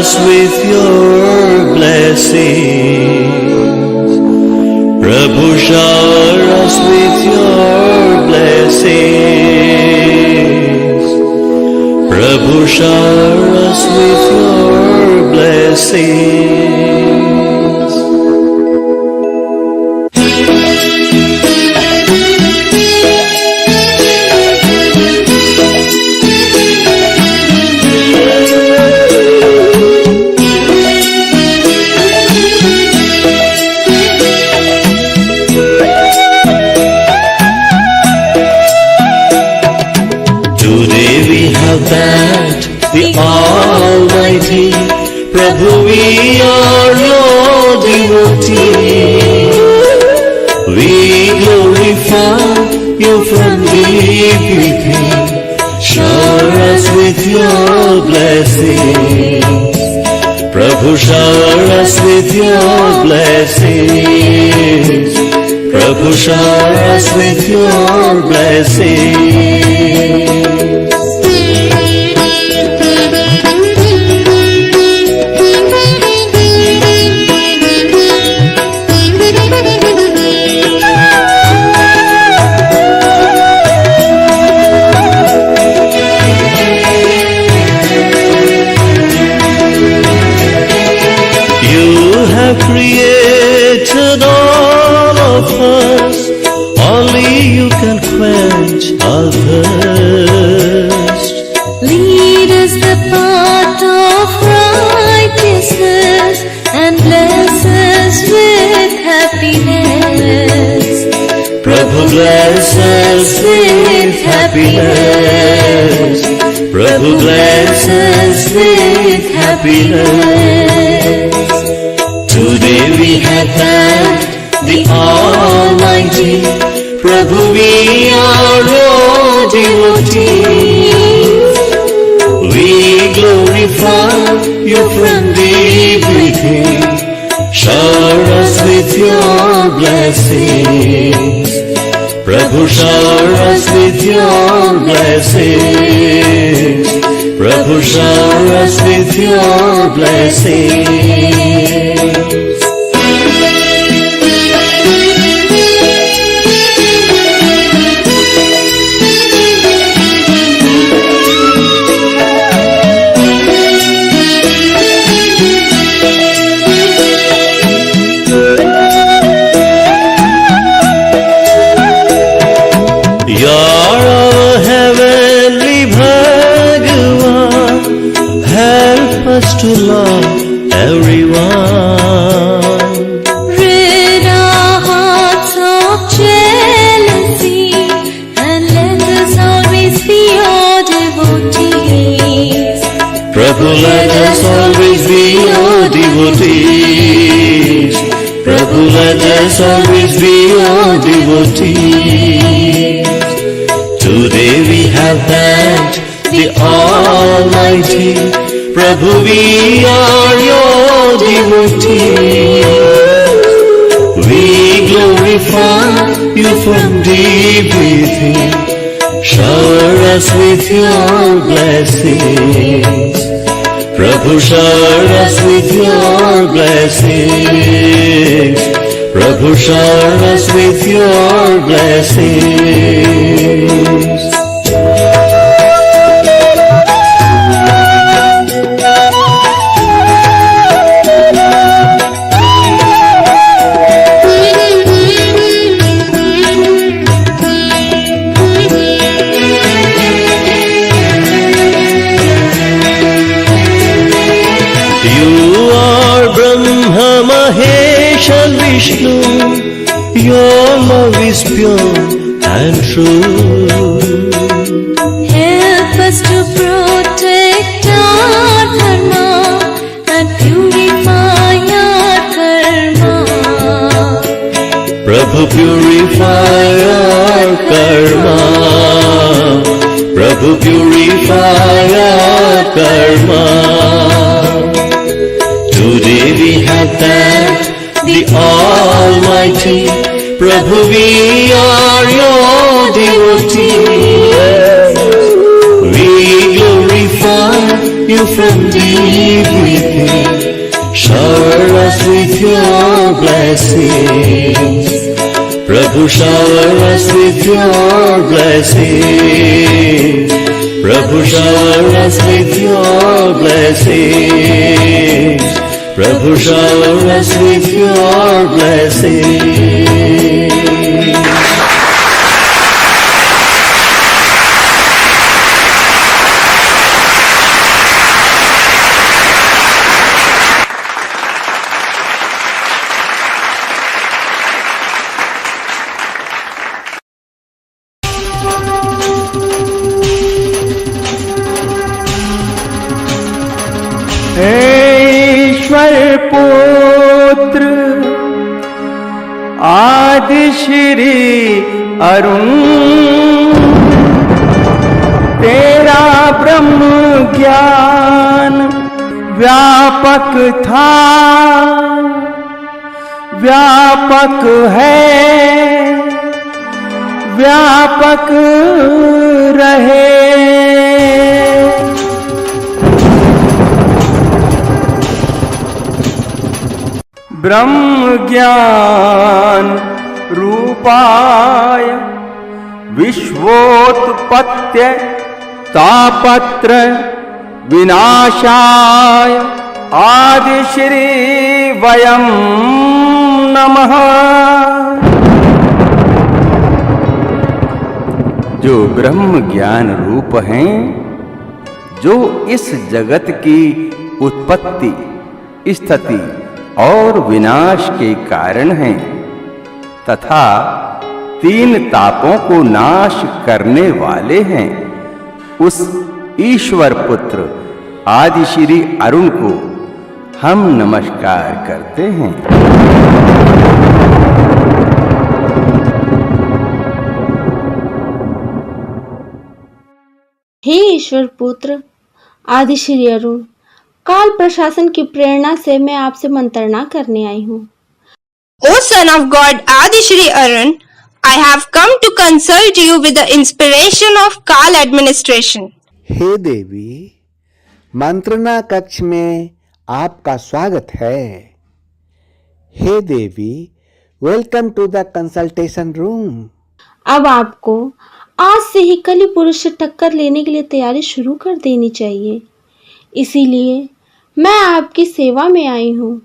us with your blessings. Prabhu, shower us with your blessings. Prabhu, shower us with your blessings. Thanked the Almighty, Prabhu, we are your devotees. We glorify you from deep within. Shower us with your blessings. Prabhu, shower us with your blessings. Prabhu, shower us with your blessings. Created all of us, only you can quench our thirst. Lead us the path of righteousness and bless us with happiness. Prabhu, bless us with happiness. Prabhu, bless us with happiness. Today we have thanked the Almighty, Prabhu, we are your devotees. We glorify you from deep within. Shower us with your blessings. Prabhu, shower us with your blessings. Prabhu, shower us with your blessings. To love everyone. Rid our hearts of jealousy and let us always be your devotees. Prabhu, let us always be your devotees. Prabhu, let us always be your devotees. Today we have thanked the Almighty, Prabhu, we are your devotees. We glorify you from deep within. Shower us with your blessings. Prabhu, shower us with your blessings. Prabhu, shower us with your blessings. Vishnu, your love is pure and true. Help us to protect our dharma and purify our karma. Prabhu, purify our karma. Prabhu, purify our karma. Today we have thanked the Almighty, Prabhu, we are your devotees. We glorify you from deep within. your blessings. Prabhu shower us with your blessings. Prabhu shower us with your blessings. Prabhu shower us with your blessings. ईश्वर पुत्र आदि श्री अरुण, तेरा ब्रह्म ज्ञान व्यापक था, व्यापक है, व्यापक रहे। ब्रह्म ज्ञान रूपाय विश्वोत्पत्त्य तापत्र विनाशाय आदि श्री वयं नमः। जो ब्रह्म ज्ञान रूप हैं, जो इस जगत की उत्पत्ति, स्थिति और विनाश के कारण हैं तथा तीन तापों को नाश करने वाले हैं, उस ईश्वर पुत्र आदि श्री अरुण को हम नमस्कार करते हैं। हे ईश्वर पुत्र आदि श्री अरुण, काल प्रशासन की प्रेरणा से मैं आपसे मंत्रणा करने आई हूँ। O son of God Adi Shri Arun, I have come to consult you with the inspiration of Kal administration. हे देवी, मंत्रणा कक्ष में आपका स्वागत है। हे देवी, welcome to the consultation room. अब आपको आज से ही कली पुरुष से टक्कर लेने के लिए तैयारी शुरू कर देनी चाहिए, इसीलिए मैं आपकी सेवा में आई हूँ।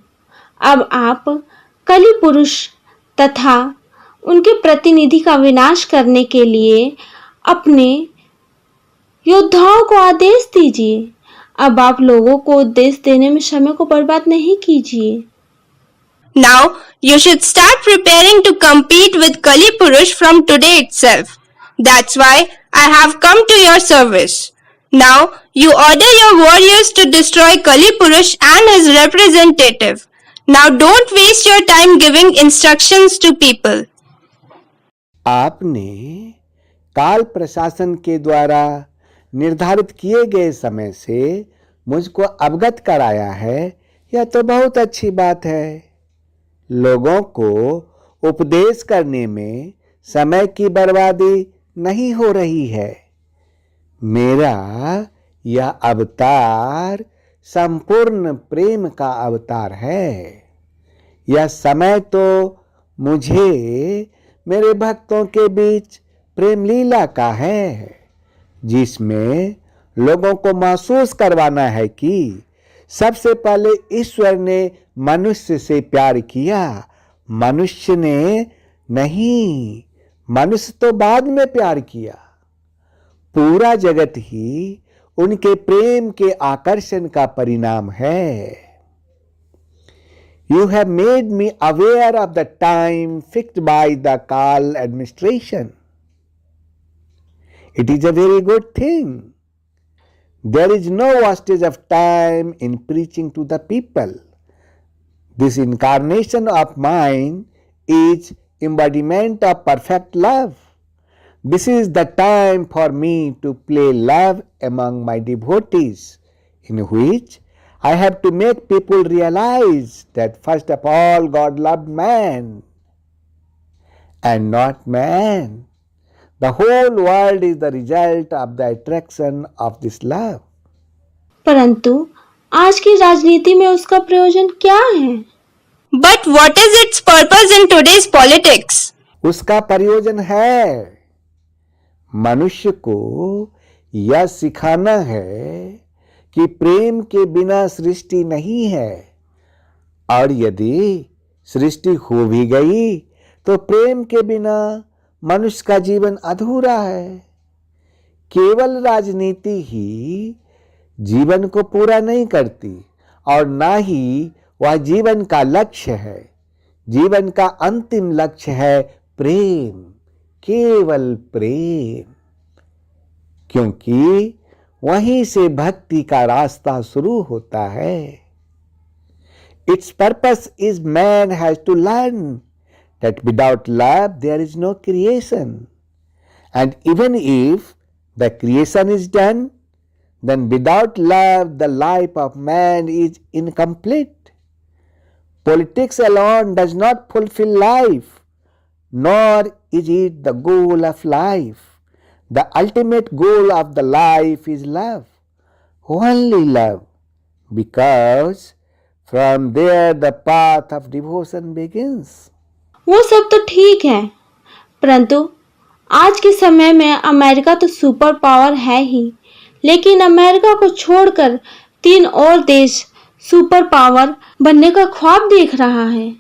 अब आप कली पुरुष तथा उनके प्रतिनिधि का विनाश करने के लिए अपने योद्धाओं को आदेश दीजिए। अब आप लोगों को उपदेश देने में समय को बर्बाद नहीं कीजिए। Now you should start preparing to compete with Kali Purush from today itself. That's why I have come to your service. Now you order your warriors to destroy Kali Purush and his representative. Now don't waste your time giving instructions to people. आपने काल प्रशासन के द्वारा निर्धारित किए गए समय से मुझको अवगत कराया है, यह तो बहुत अच्छी बात है। लोगों को उपदेश करने में समय की बर्बादी नहीं हो रही है। मेरा यह अवतार संपूर्ण प्रेम का अवतार है। यह समय तो मुझे मेरे भक्तों के बीच प्रेम लीला का है, जिसमें लोगों को महसूस करवाना है कि सबसे पहले ईश्वर ने मनुष्य से प्यार किया, मनुष्य ने नहीं, मनुष्य तो बाद में प्यार किया। पूरा जगत ही उनके प्रेम के आकर्षण का परिणाम है। You have made me aware of the time fixed by the Kal administration. It is a very good thing. There is no wastage of time in preaching to the people. This incarnation of mine is embodiment of perfect love. This is the time for me to play love among my devotees, in which I have to make people realize that first of all God loved man and not man. The whole world is the result of the attraction of this love. परंतु आज की राजनीति में उसका प्रयोजन क्या है? But what is its purpose in today's politics? उसका प्रयोजन है मनुष्य को यह सिखाना है कि प्रेम के बिना सृष्टि नहीं है, और यदि सृष्टि हो भी गई तो प्रेम के बिना मनुष्य का जीवन अधूरा है। केवल राजनीति ही जीवन को पूरा नहीं करती और ना ही वह जीवन का लक्ष्य है। जीवन का अंतिम लक्ष्य है प्रेम, केवल प्रेम, क्योंकि वहीं से भक्ति का रास्ता शुरू होता है। Its purpose is man has to learn that without love there is no creation, and even if the creation is done, then without love the life of man is incomplete. Politics alone does not fulfill life, nor is it the goal of life. The ultimate goal of the life is love, only love, because from there the path of devotion begins. वो सब तो ठीक है, परंतु आज के समय में अमेरिका तो सुपर पावर है ही, लेकिन अमेरिका को छोड़कर 3 और देश सुपर पावर बनने का ख्वाब देख रहा है।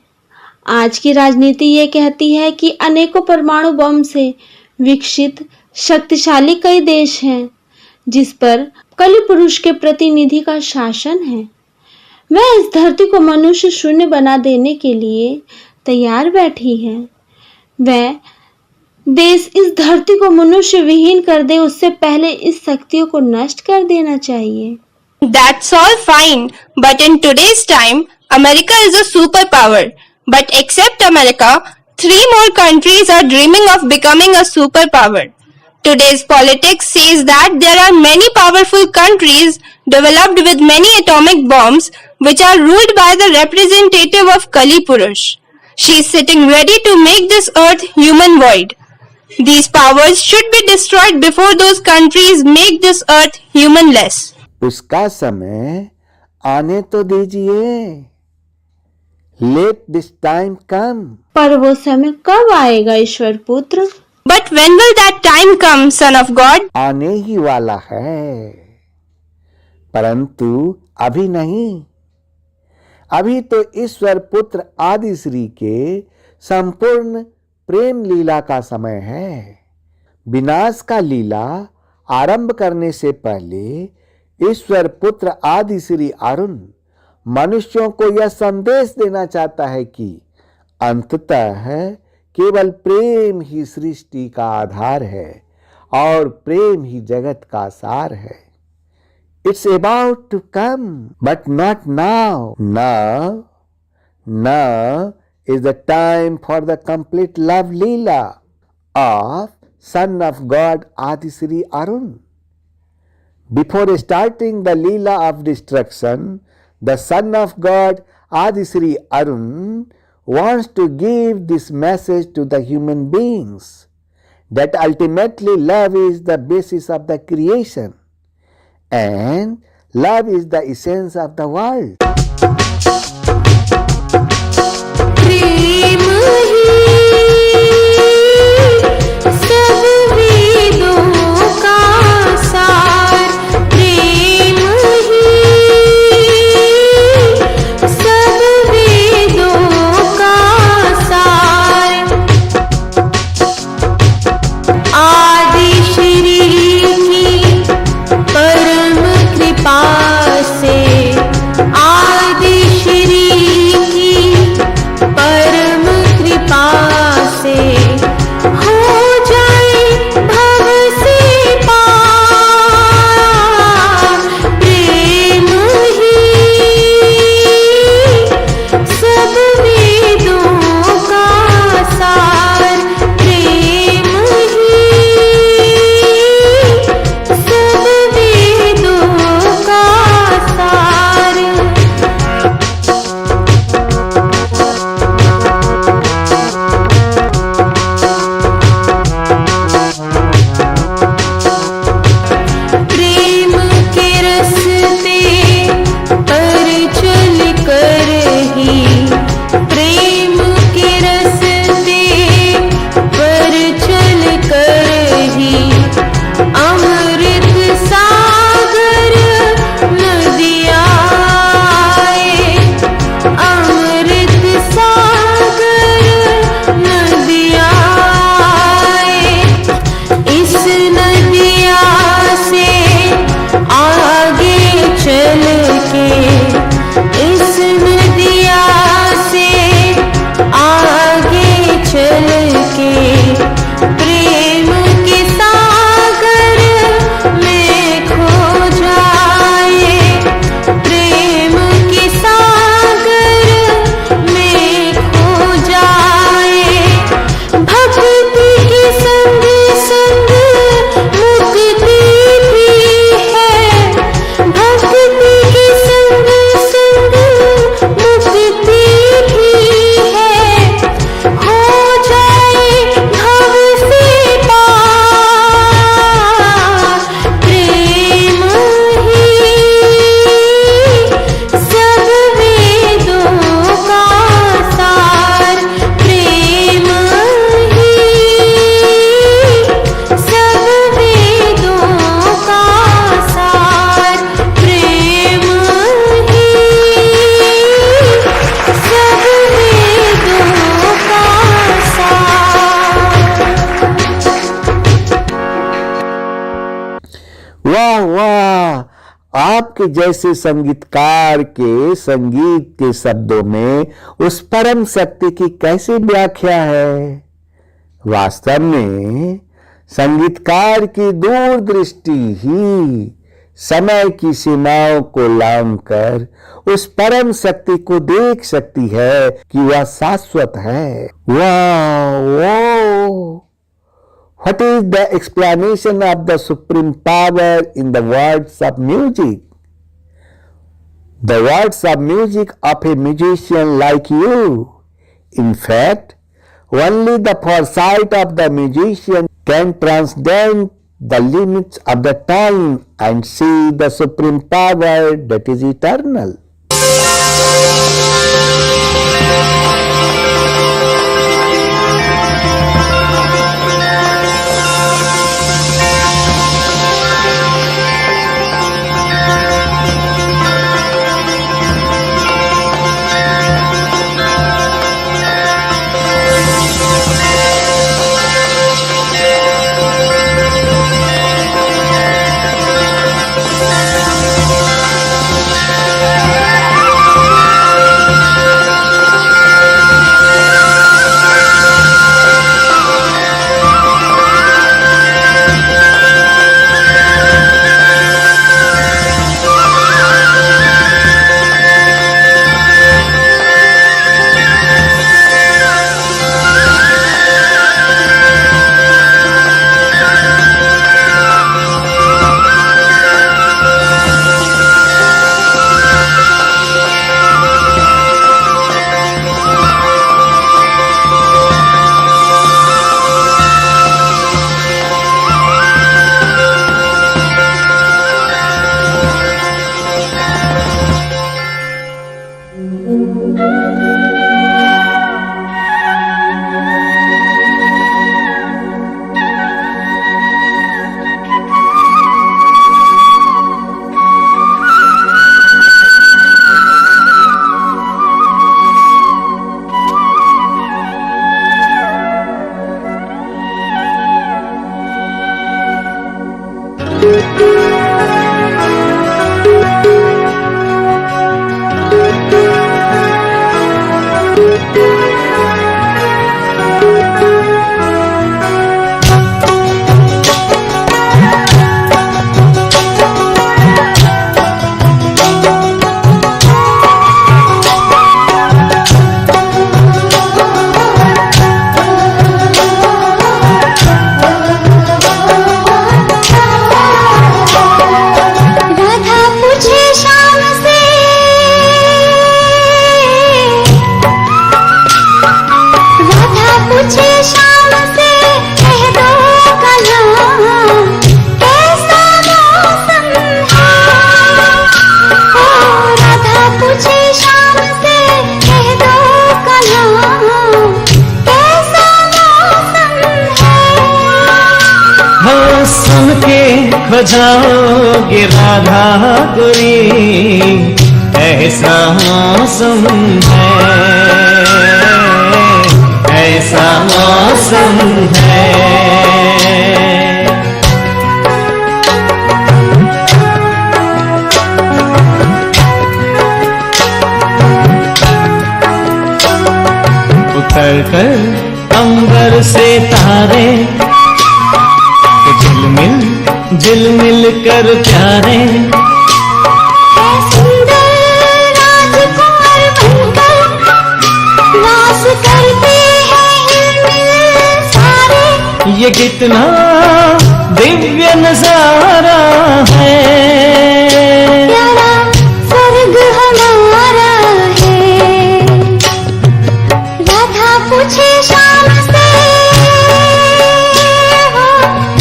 आज की राजनीति ये कहती है कि अनेकों परमाणु बम से विकसित शक्तिशाली कई देश हैं जिस पर कलि पुरुष के प्रतिनिधि का शासन है। वह इस धरती को मनुष्य शून्य बना देने के लिए तैयार बैठी है। वह देश इस धरती को मनुष्य विहीन कर दे, उससे पहले इस शक्तियों को नष्ट कर देना चाहिए। That's all fine, but in today's time, America is a superpower. But except America, 3 more countries are dreaming of becoming a superpower. Today's politics says that there are many powerful countries developed with many atomic bombs which are ruled by the representative of Kali Purush. She is sitting ready to make this earth human void. These powers should be destroyed before those countries make this earth humanless. उसका समय आने तो दीजिए। Let this time come. पर वो समय कब आएगा ईश्वर पुत्र? But when will that time come, Son of God? आने ही वाला है, परंतु अभी नहीं। अभी तो ईश्वर पुत्र आदि श्री के संपूर्ण प्रेम लीला का समय है। विनाश का लीला आरंभ करने से पहले ईश्वर पुत्र आदि श्री अरुण मनुष्यों को यह संदेश देना चाहता है कि अंततः केवल प्रेम ही सृष्टि का आधार है और प्रेम ही जगत का सार है। It's about to come, but not now. Now is the time for the complete love leela of Son of God Adi Sri Arun. Before starting the leela of destruction, the Son of God Adi Sri Arun wants to give this message to the human beings, that ultimately love is the basis of the creation and love is the essence of the world. प्रेम ही सब वेदों का सार, प्रेम ही सब वेदों का सार। आदि श्री की परम कृपा से वाह, आपके जैसे संगीतकार के संगीत के शब्दों में उस परम शक्ति की कैसी व्याख्या है। वास्तव में संगीतकार की दूरदृष्टि ही समय की सीमाओं को लांघकर उस परम शक्ति को देख सकती है कि वह शाश्वत है। वाह! What is the explanation of the supreme power in the words of music? The words of music of a musician like you. In fact, only the foresight of the musician can transcend the limits of the time and see the supreme power that is eternal. बजाओगे Radha गोरी, ऐसा मौसम है, ऐसा मौसम है। उतर कर अंबर से तारे झिलमिल कर प्यारे, सुंदर राजकुमार बनकर नाच करते हैं सारे। ये कितना दिव्य नजारा है, प्यारा स्वर्ग हमारा है। राधा पूछे शाम से,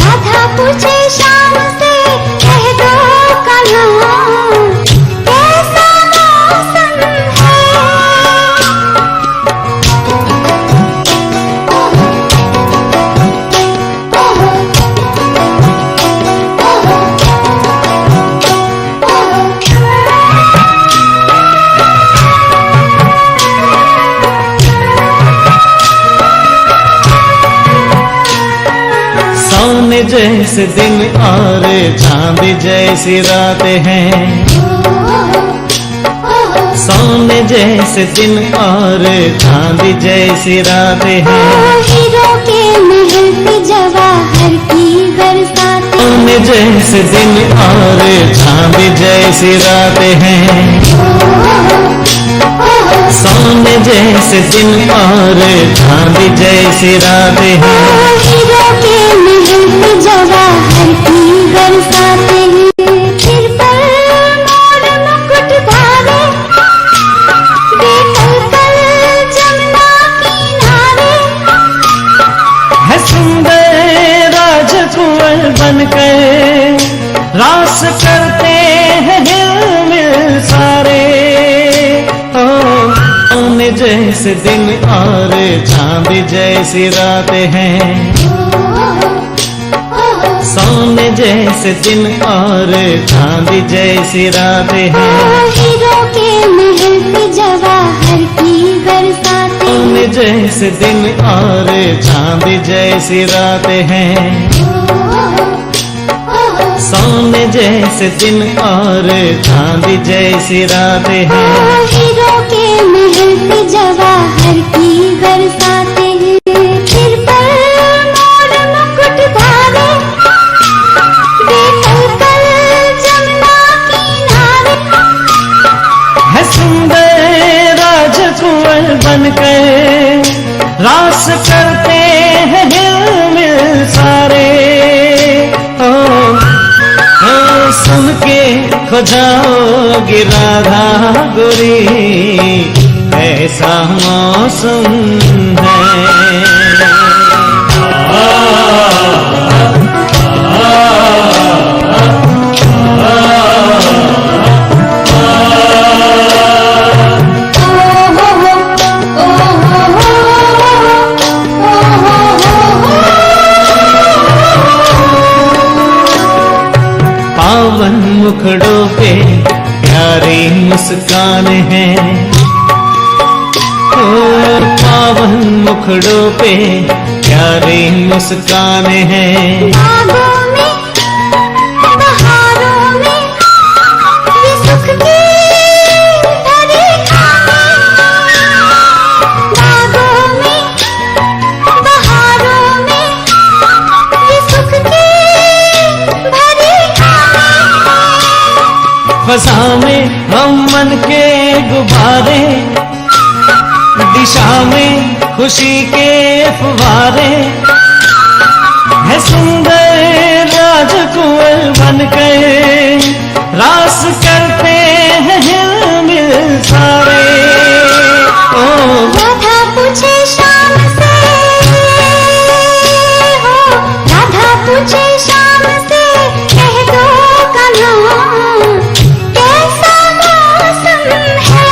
राधा पूछे शाम से, कह दो कहाँ कैसा मौसम है। जैसे दिन और चांद जैसी रात हैं, सोने जैसे दिन और चांद जैसी रात हैं, हीरो के महल पे जवाहर की बरसात। सोने जैसे दिन और चांद जैसी रात हैं, सोने जैसे दिन और चांद जैसी रात हैं, हीरो के महल पे जवाहर की बरसात। सिर पर मोर मुकुट धारे, बेकल जमुना किनारे, है सुंदर राजकुंवर बनकर रास करते हैं हिलमिल सारे। सोने जैसे दिन और चांद जैसी रात हैं, सोने जैसे दिन और चांद जैसी रात हैं, हीरो के महल पे जवाहर की बरसात। सोने जैसे दिन और चांद जैसी रात हैं, सोने जैसे दिन और चांद जैसी रात हैं, हीरो के महल पे जवाहर की बरसात। सिर पर मोर मुकुट धारे, बेकल जमुना किनारे, है सुंदर राजकुंवर बनकर रास करते हैं हिलमिल सारे। सुन के खो जाओगे राधा गोरी, ऐसा मौसम है। पावन मुखड़ों पे प्यारी मुस्कान है, पावन मुखड़ों पे प्यारी मुस्कान है, बागों में बहारों में ये सुख की भरी खाने, बागों में बहारों में ये सुख की भरी खाने, फजा में हम मन के गुब्बारे, दिशा में खुशी के फुवारे, है सुंदर राजकुंवर बनकर रास करते हैं हिलमिल सारे। राधा पूछे शाम से, हो राधा पूछे शाम से, कह दो कन्हा कैसा मौसम है।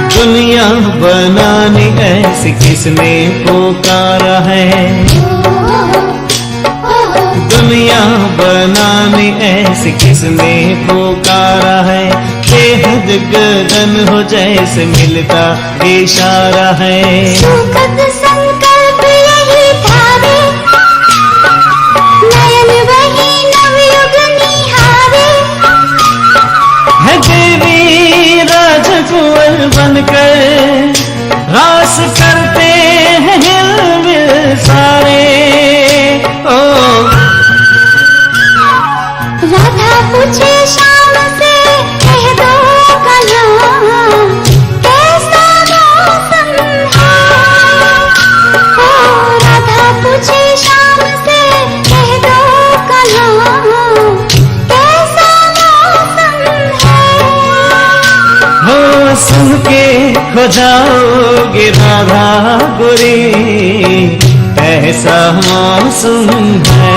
दुनिया बनानी ऐसी किसने पुकारा है, दुनिया बनानी ऐसी किसने पुकारा है, बेहद गगन हो जैसे मिलता इशारा है, सुखद संकल्प यही धारे, नयन वही नवयुग निहारे, है देवी राजकुंवर बनकर रास करते हैं हिलमिल सारे। राधा पूछे शाम से, कह दो कन्हा कैसा मौसम है। राधा पूछे शाम से, कह दो कन्हा कैसा मौसम है। सुन के खो जाओगे राधा गोरी, ऐसा मौसम है,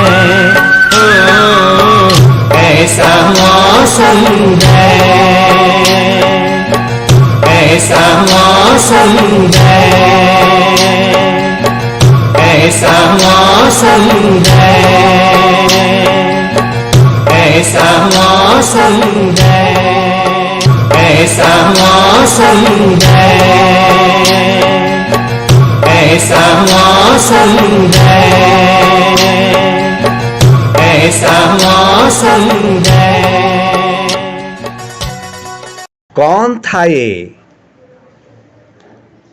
ऐसा मौसम है, ऐसा ऐसा मौसम है, ऐसा मौसम है, ऐसा मौसम है, ऐसा मौसम है, ऐसा मौसम है, ऐसा मौसम है। कौन था ये?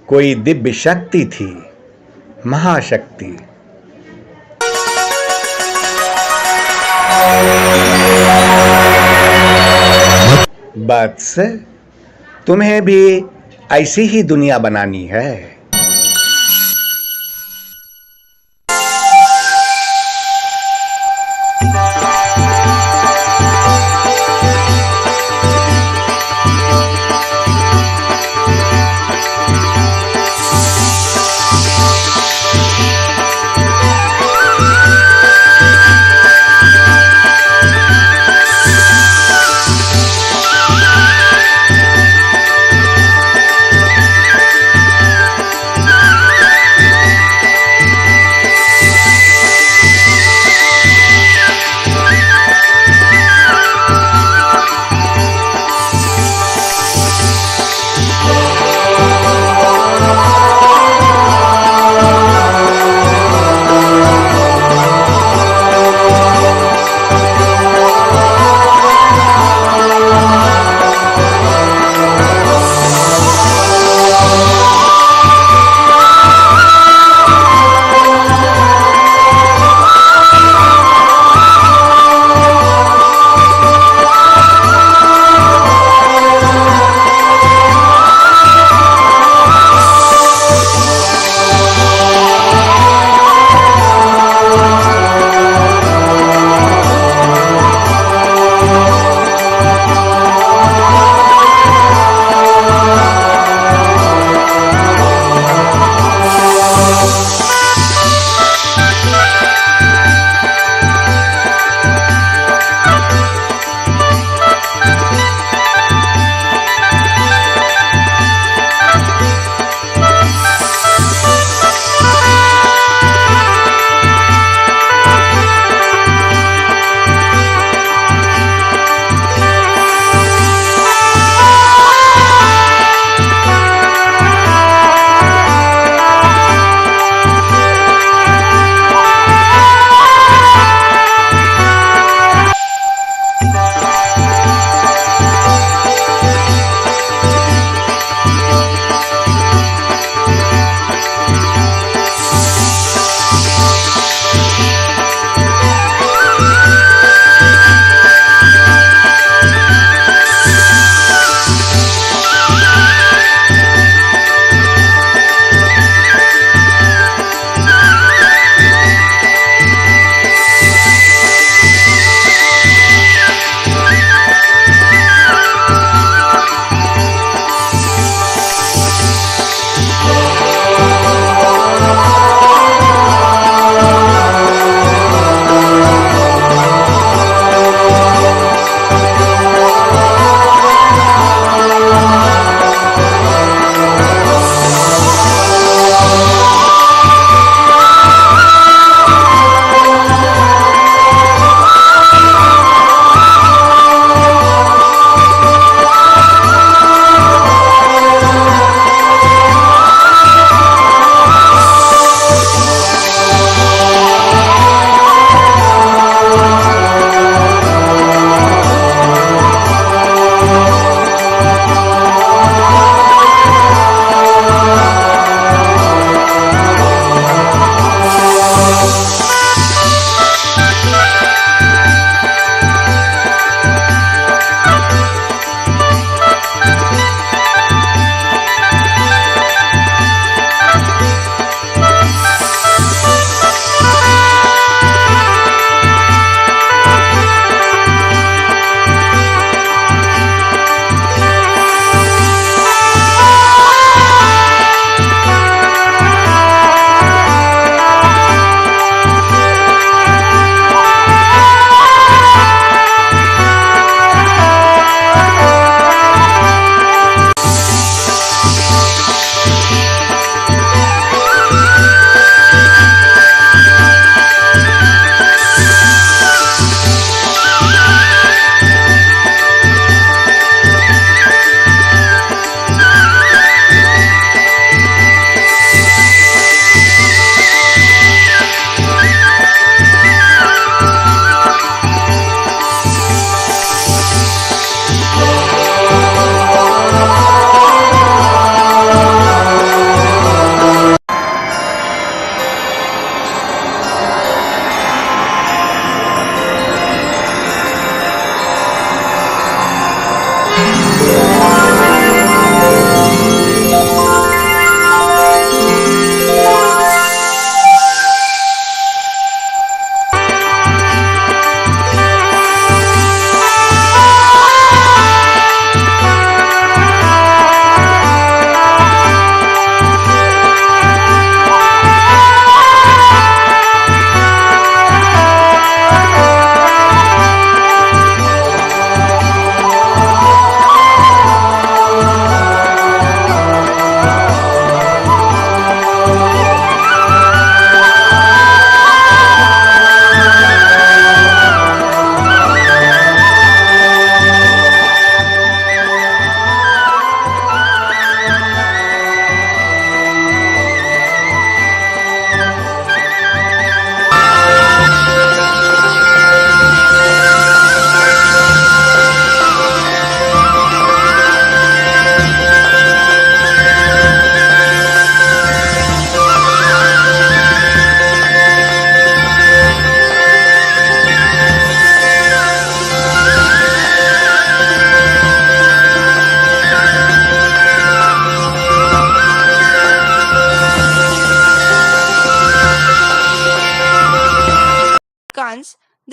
कोई दिव्य शक्ति थी, महाशक्ति। बस तुम्हें भी ऐसी ही दुनिया बनानी है।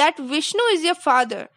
that Vishnu is your father.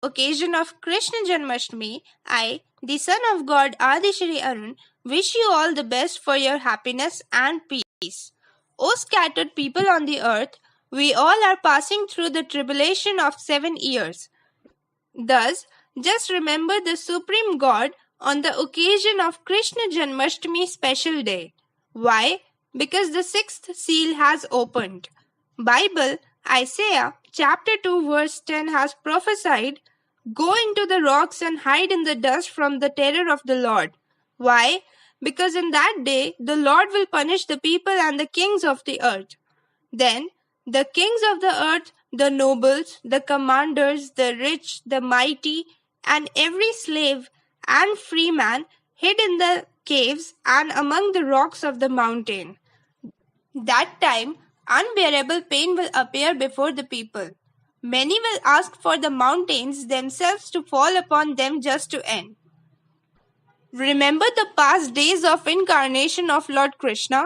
Occasion of Krishna Janmashtami, I, the son of God Adi Shri Arun, wish you all the best for your happiness and peace. O scattered people on the earth, we all are passing through the tribulation of 7 years. Thus, just remember the Supreme God on the occasion of Krishna Janmashtami special day. Why? Because the 6th seal has opened. Bible, Isaiah chapter 2 verse 10 has prophesied, "Go into the rocks and hide in the dust from the terror of the Lord." Why? Because in that day the Lord will punish the people and the kings of the earth. Then the kings of the earth, the nobles, the commanders, the rich, the mighty, and every slave and free man hid in the caves and among the rocks of the mountain. That time, unbearable pain will appear before the people. Many will ask for the mountains themselves to fall upon them just to end. Remember the past days of incarnation of Lord Krishna?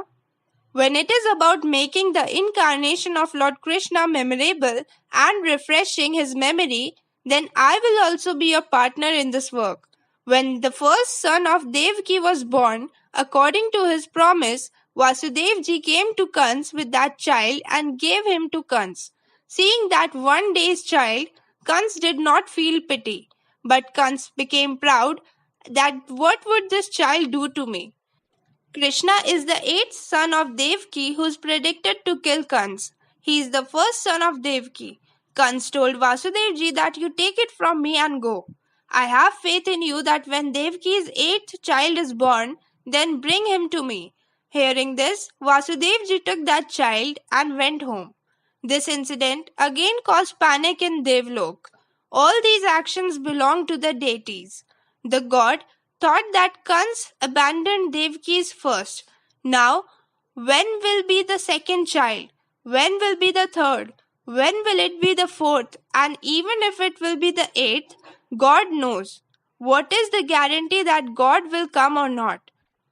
When it is about making the incarnation of Lord Krishna memorable and refreshing his memory, then I will also be your partner in this work. When the first son of Devaki was born, according to his promise, Vasudevji came to Kans with that child and gave him to Kans. Seeing that one day's child, Kans did not feel pity, but Kans became proud that what would this child do to me? Krishna is the 8th son of Devaki who is predicted to kill Kans. He is the first son of Devaki. Kans told Vasudevji that you take it from me and go. I have faith in you that when Devaki's 8th child is born, then bring him to me. Hearing this, Vasudevji took that child and went home. This incident again caused panic in Devlok. All these actions belong to the deities. The god thought that Kans abandoned Devaki's first. Now, when will be the second child? When will be the third? When will it be the fourth? And even if it will be the 8th, God knows. What is the guarantee that God will come or not?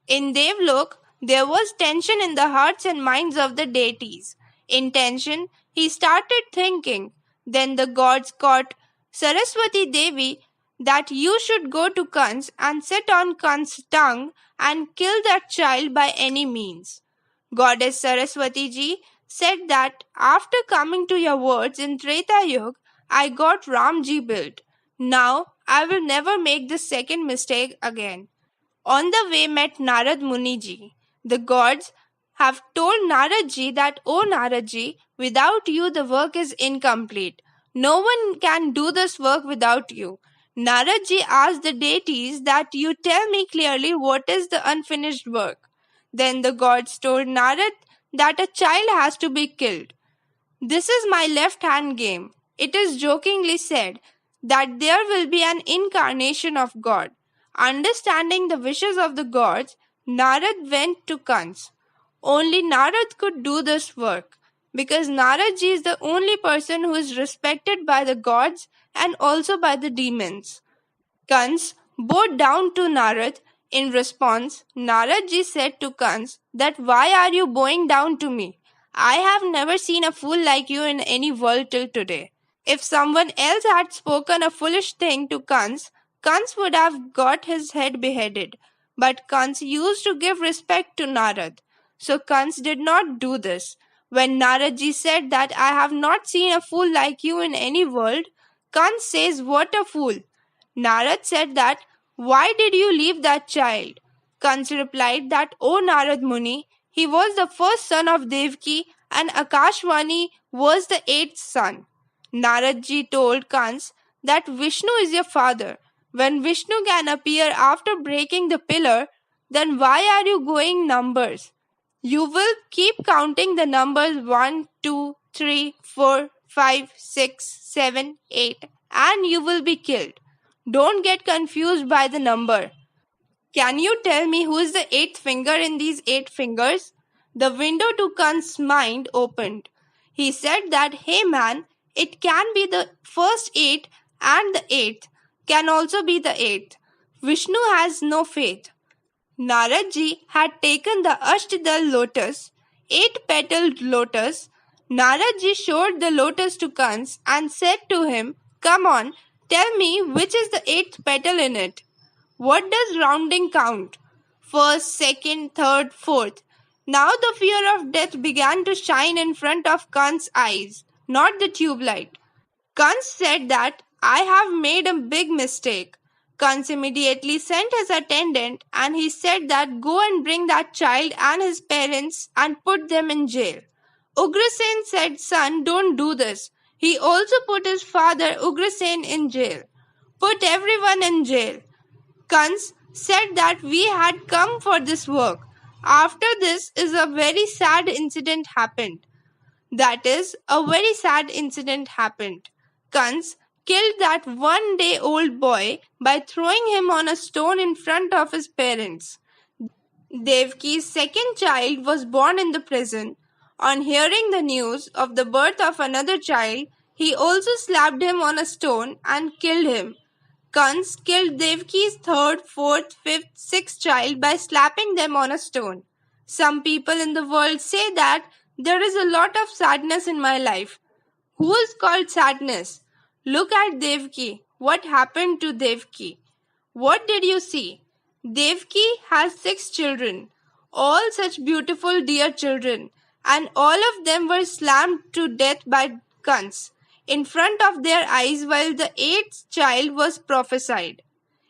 In Devlok, there was tension in the hearts and minds of the deities. In tension, he started thinking. Then the gods caught Saraswati Devi that you should go to Kans and sit on Kans' tongue and kill that child by any means. Goddess Saraswati ji said that after coming to your words in Treta Yuga, I got Ramji built. Now I will never make this second mistake again. On the way met Narad Muni ji. The gods have told Narad ji that, "O Narad ji, without you the work is incomplete. No one can do this work without you." Narad ji asked the deities that you tell me clearly what is the unfinished work. Then the gods told Narad that a child has to be killed. This is my left hand game. It is jokingly said that there will be an incarnation of God. Understanding the wishes of the gods, Narad went to Kans. Only Narad could do this work because Narad ji is the only person who is respected by the gods and also by the demons. Kans bowed down to Narad. In response, Narad ji said to Kans that why are you bowing down to me? I have never seen a fool like you in any world till today. If someone else had spoken a foolish thing to Kans, Kans would have got his head beheaded. But Kans used to give respect to Narad. So Kans did not do this. When Narad ji said that I have not seen a fool like you in any world, Kans says, what a fool. Narad said that, why did you leave that child? Kans replied that, O Narad Muni, he was the first son of Devki and Akashvani was the eighth son. Narad ji told Kans that Vishnu is your father. When Vishnu can appear after breaking the pillar, then why are you going numbers? You will keep counting the numbers 1, 2, 3, 4, 5, 6, 7, 8 and you will be killed. Don't get confused by the number. Can you tell me who is the eighth finger in these 8 fingers? The window to Kans' mind opened. He said that, hey man, it can be the first 8 and the 8th can also be the 8th. Vishnu has no faith. Narad ji had taken the Ashtadal lotus, 8-petaled lotus. Narad ji showed the lotus to Kans and said to him, come on, tell me which is the 8th petal in it. What does rounding count? First, second, third, fourth. Now the fear of death began to shine in front of Kans' eyes, not the tube light. Kans said that, I have made a big mistake. Kans immediately sent his attendant and he said that go and bring that child and his parents and put them in jail. Ugrasen said, son, don't do this. He also put his father Ugrasen in jail. Put everyone in jail. Kans said that we had come for this work. After this is a very sad incident happened. That is, a very sad incident happened. Kans killed that 1-day-old boy by throwing him on a stone in front of his parents. Devki's second child was born in the prison. On hearing the news of the birth of another child, he also slapped him on a stone and killed him. Kans killed Devki's third, fourth, fifth, sixth child by slapping them on a stone. Some people in the world say that there is a lot of sadness in my life. Who is called sadness? Look at Devki. What happened to Devki? What did you see? Devki has 6 children, all such beautiful dear children, and all of them were slammed to death by Kans in front of their eyes while the 8th child was prophesied.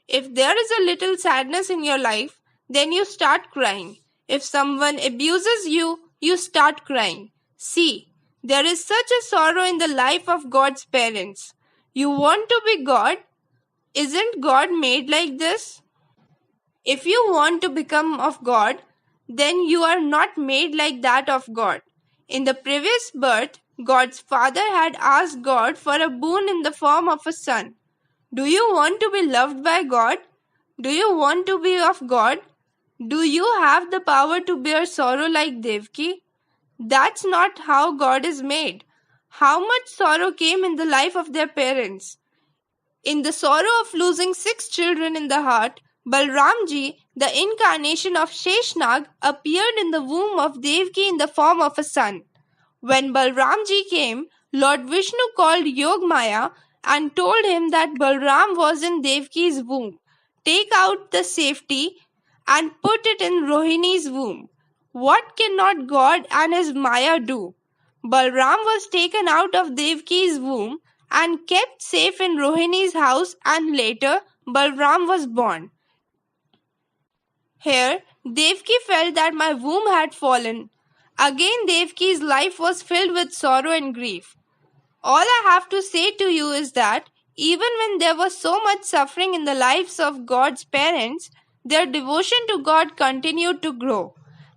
If there is a little sadness in your life, then you start crying. If someone abuses you, you start crying. See, there is such a sorrow in the life of God's parents. You want to be God? Isn't God made like this? If you want to become of God, then you are not made like that of God. In the previous birth, God's father had asked God for a boon in the form of a son. Do you want to be loved by God? Do you want to be of God? Do you have the power to bear sorrow like Devki? That's not how God is made. How much sorrow came in the life of their parents? In the sorrow of losing 6 children in the heart, Balramji, the incarnation of Sheshnag, appeared in the womb of Devki in the form of a son. When Balramji came, Lord Vishnu called Yogmaya and told him that Balram was in Devki's womb. Take out the safety and put it in Rohini's womb. What cannot God and his Maya do? Balram was taken out of Devki's womb and kept safe in Rohini's house, and later Balram was born. Here, Devki felt that my womb had fallen. Again, Devki's life was filled with sorrow and grief. All I have to say to you is that even when there was so much suffering in the lives of God's parents, their devotion to God continued to grow.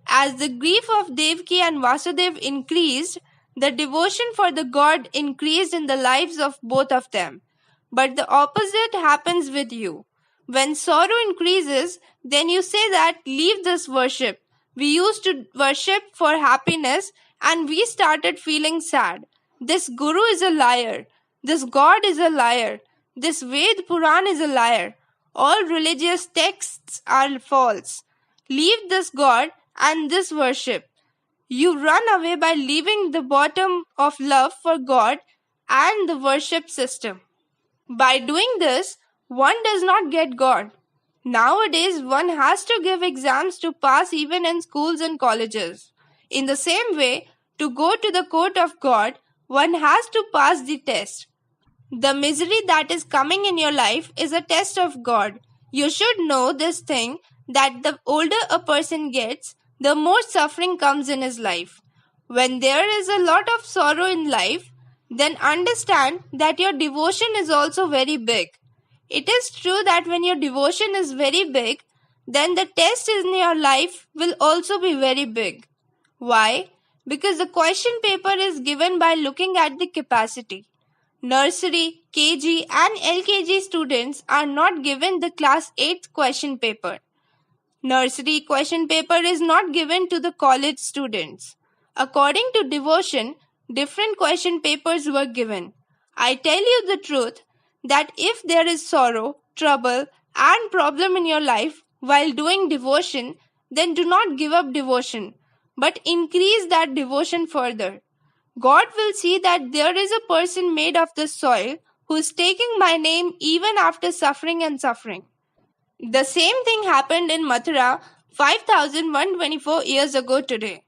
As the grief of Devki and Vasudev increased, the devotion for the God increased in the lives of both of them. But the opposite happens with you. When sorrow increases, then you say that leave this worship. We used to worship for happiness and we started feeling sad. This guru is a liar. This God is a liar. This Ved Puran is a liar. All religious texts are false. Leave this God and this worship. You run away by leaving the bottom of love for God and the worship system. By doing this, one does not get God. Nowadays, one has to give exams to pass even in schools and colleges. In the same way, to go to the court of God, one has to pass the test. The misery that is coming in your life is a test of God. You should know this thing that the older a person gets, the more suffering comes in his life. When there is a lot of sorrow in life, then understand that your devotion is also very big. It is true that when your devotion is very big, then the test in your life will also be very big. Why? Because the question paper is given by looking at the capacity. Nursery, KG and LKG students are not given the class 8th question paper. Nursery question paper is not given to the college students. According to devotion, different question papers were given. I tell you the truth that if there is sorrow, trouble and problem in your life while doing devotion, then do not give up devotion, but increase that devotion further. God will see that there is a person made of this soil who is taking my name even after suffering and suffering. The same thing happened in Mathura 5124 years ago today.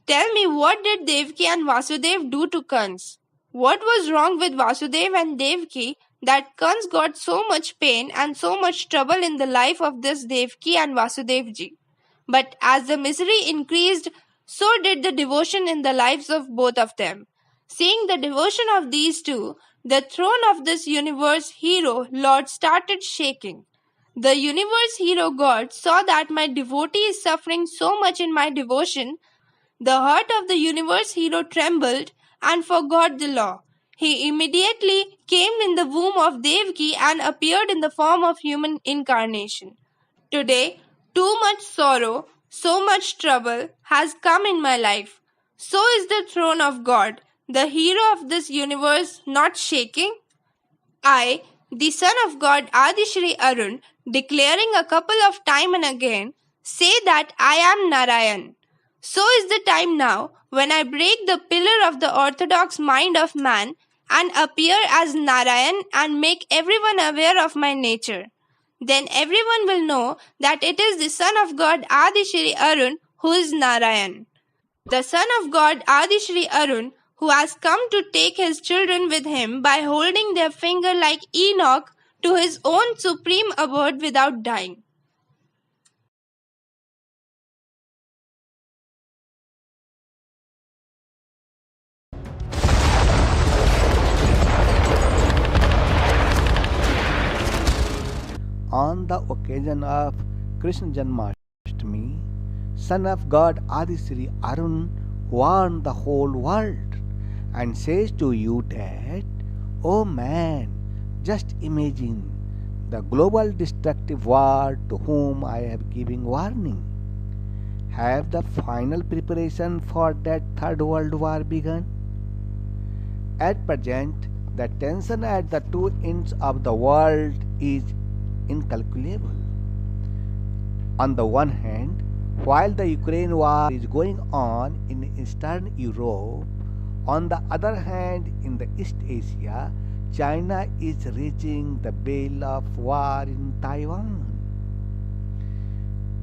Tell me, what did Devaki and Vasudev do to Kans? What was wrong with Vasudev and Devaki that Kans got so much pain and so much trouble in the life of this Devaki and Vasudev ji? But as the misery increased, so did the devotion in the lives of both of them. Seeing the devotion of these two, the throne of this universe hero Lord started shaking. The universe hero God saw that my devotee is suffering so much in my devotion. The heart of the universe hero trembled and forgot the law. He immediately came in the womb of Devaki and appeared in the form of human incarnation. Today, too much sorrow, so much trouble has come in my life. So is the throne of God, the hero of this universe, not shaking? I, the son of God Adishri Arun, declaring a couple of time and again, say that I am Narayan. So is the time now when I break the pillar of the orthodox mind of man and appear as Narayan and make everyone aware of my nature. Then everyone will know that it is the son of God Adishri Arun who is Narayan. The son of God Adishri Arun who has come to take his children with him by holding their finger like Enoch to his own supreme abode without dying. On the occasion of Krishna Janmashtami, son of God Adisri Arun warned the whole world and says to you that, "O man, just imagine the global destructive war to whom I am giving warning. Have the final preparation for that third world war begun? At present, the tension at the two ends of the world is incalculable. On the one hand, while the Ukraine war is going on in Eastern Europe, on the other hand, in the East Asia, China is raising the bell of war in Taiwan.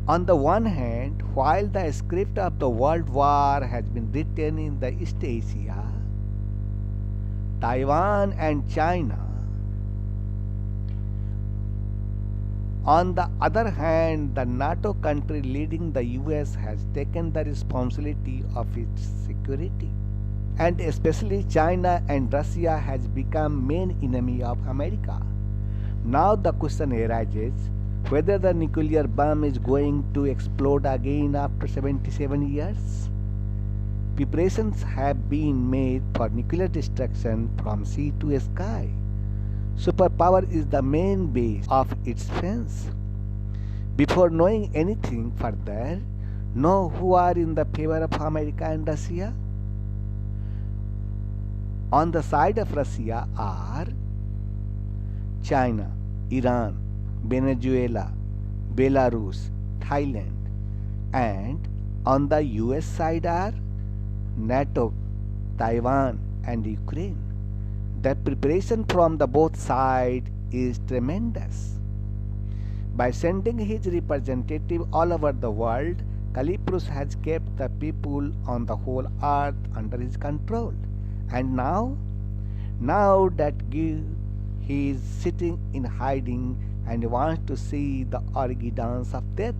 On the one hand, while the script of the world war has been written in the East Asia, Taiwan and China. On the other hand, the NATO country leading the US has taken the responsibility of its security. And especially China and Russia has become main enemy of America. Now the question arises whether the nuclear bomb is going to explode again after 77 years. Preparations have been made for nuclear destruction from sea to sky. Superpower is the main base of its fence. Before knowing anything further, know who are in the favor of America and Russia. On the side of Russia are China, Iran, Venezuela, Belarus, Thailand, and on the US side are NATO, Taiwan, and Ukraine. The preparation from the both sides is tremendous. By sending his representative all over the world, Kalipurus has kept the people on the whole earth under his control. And now that he is sitting in hiding and wants to see the orgy dance of death.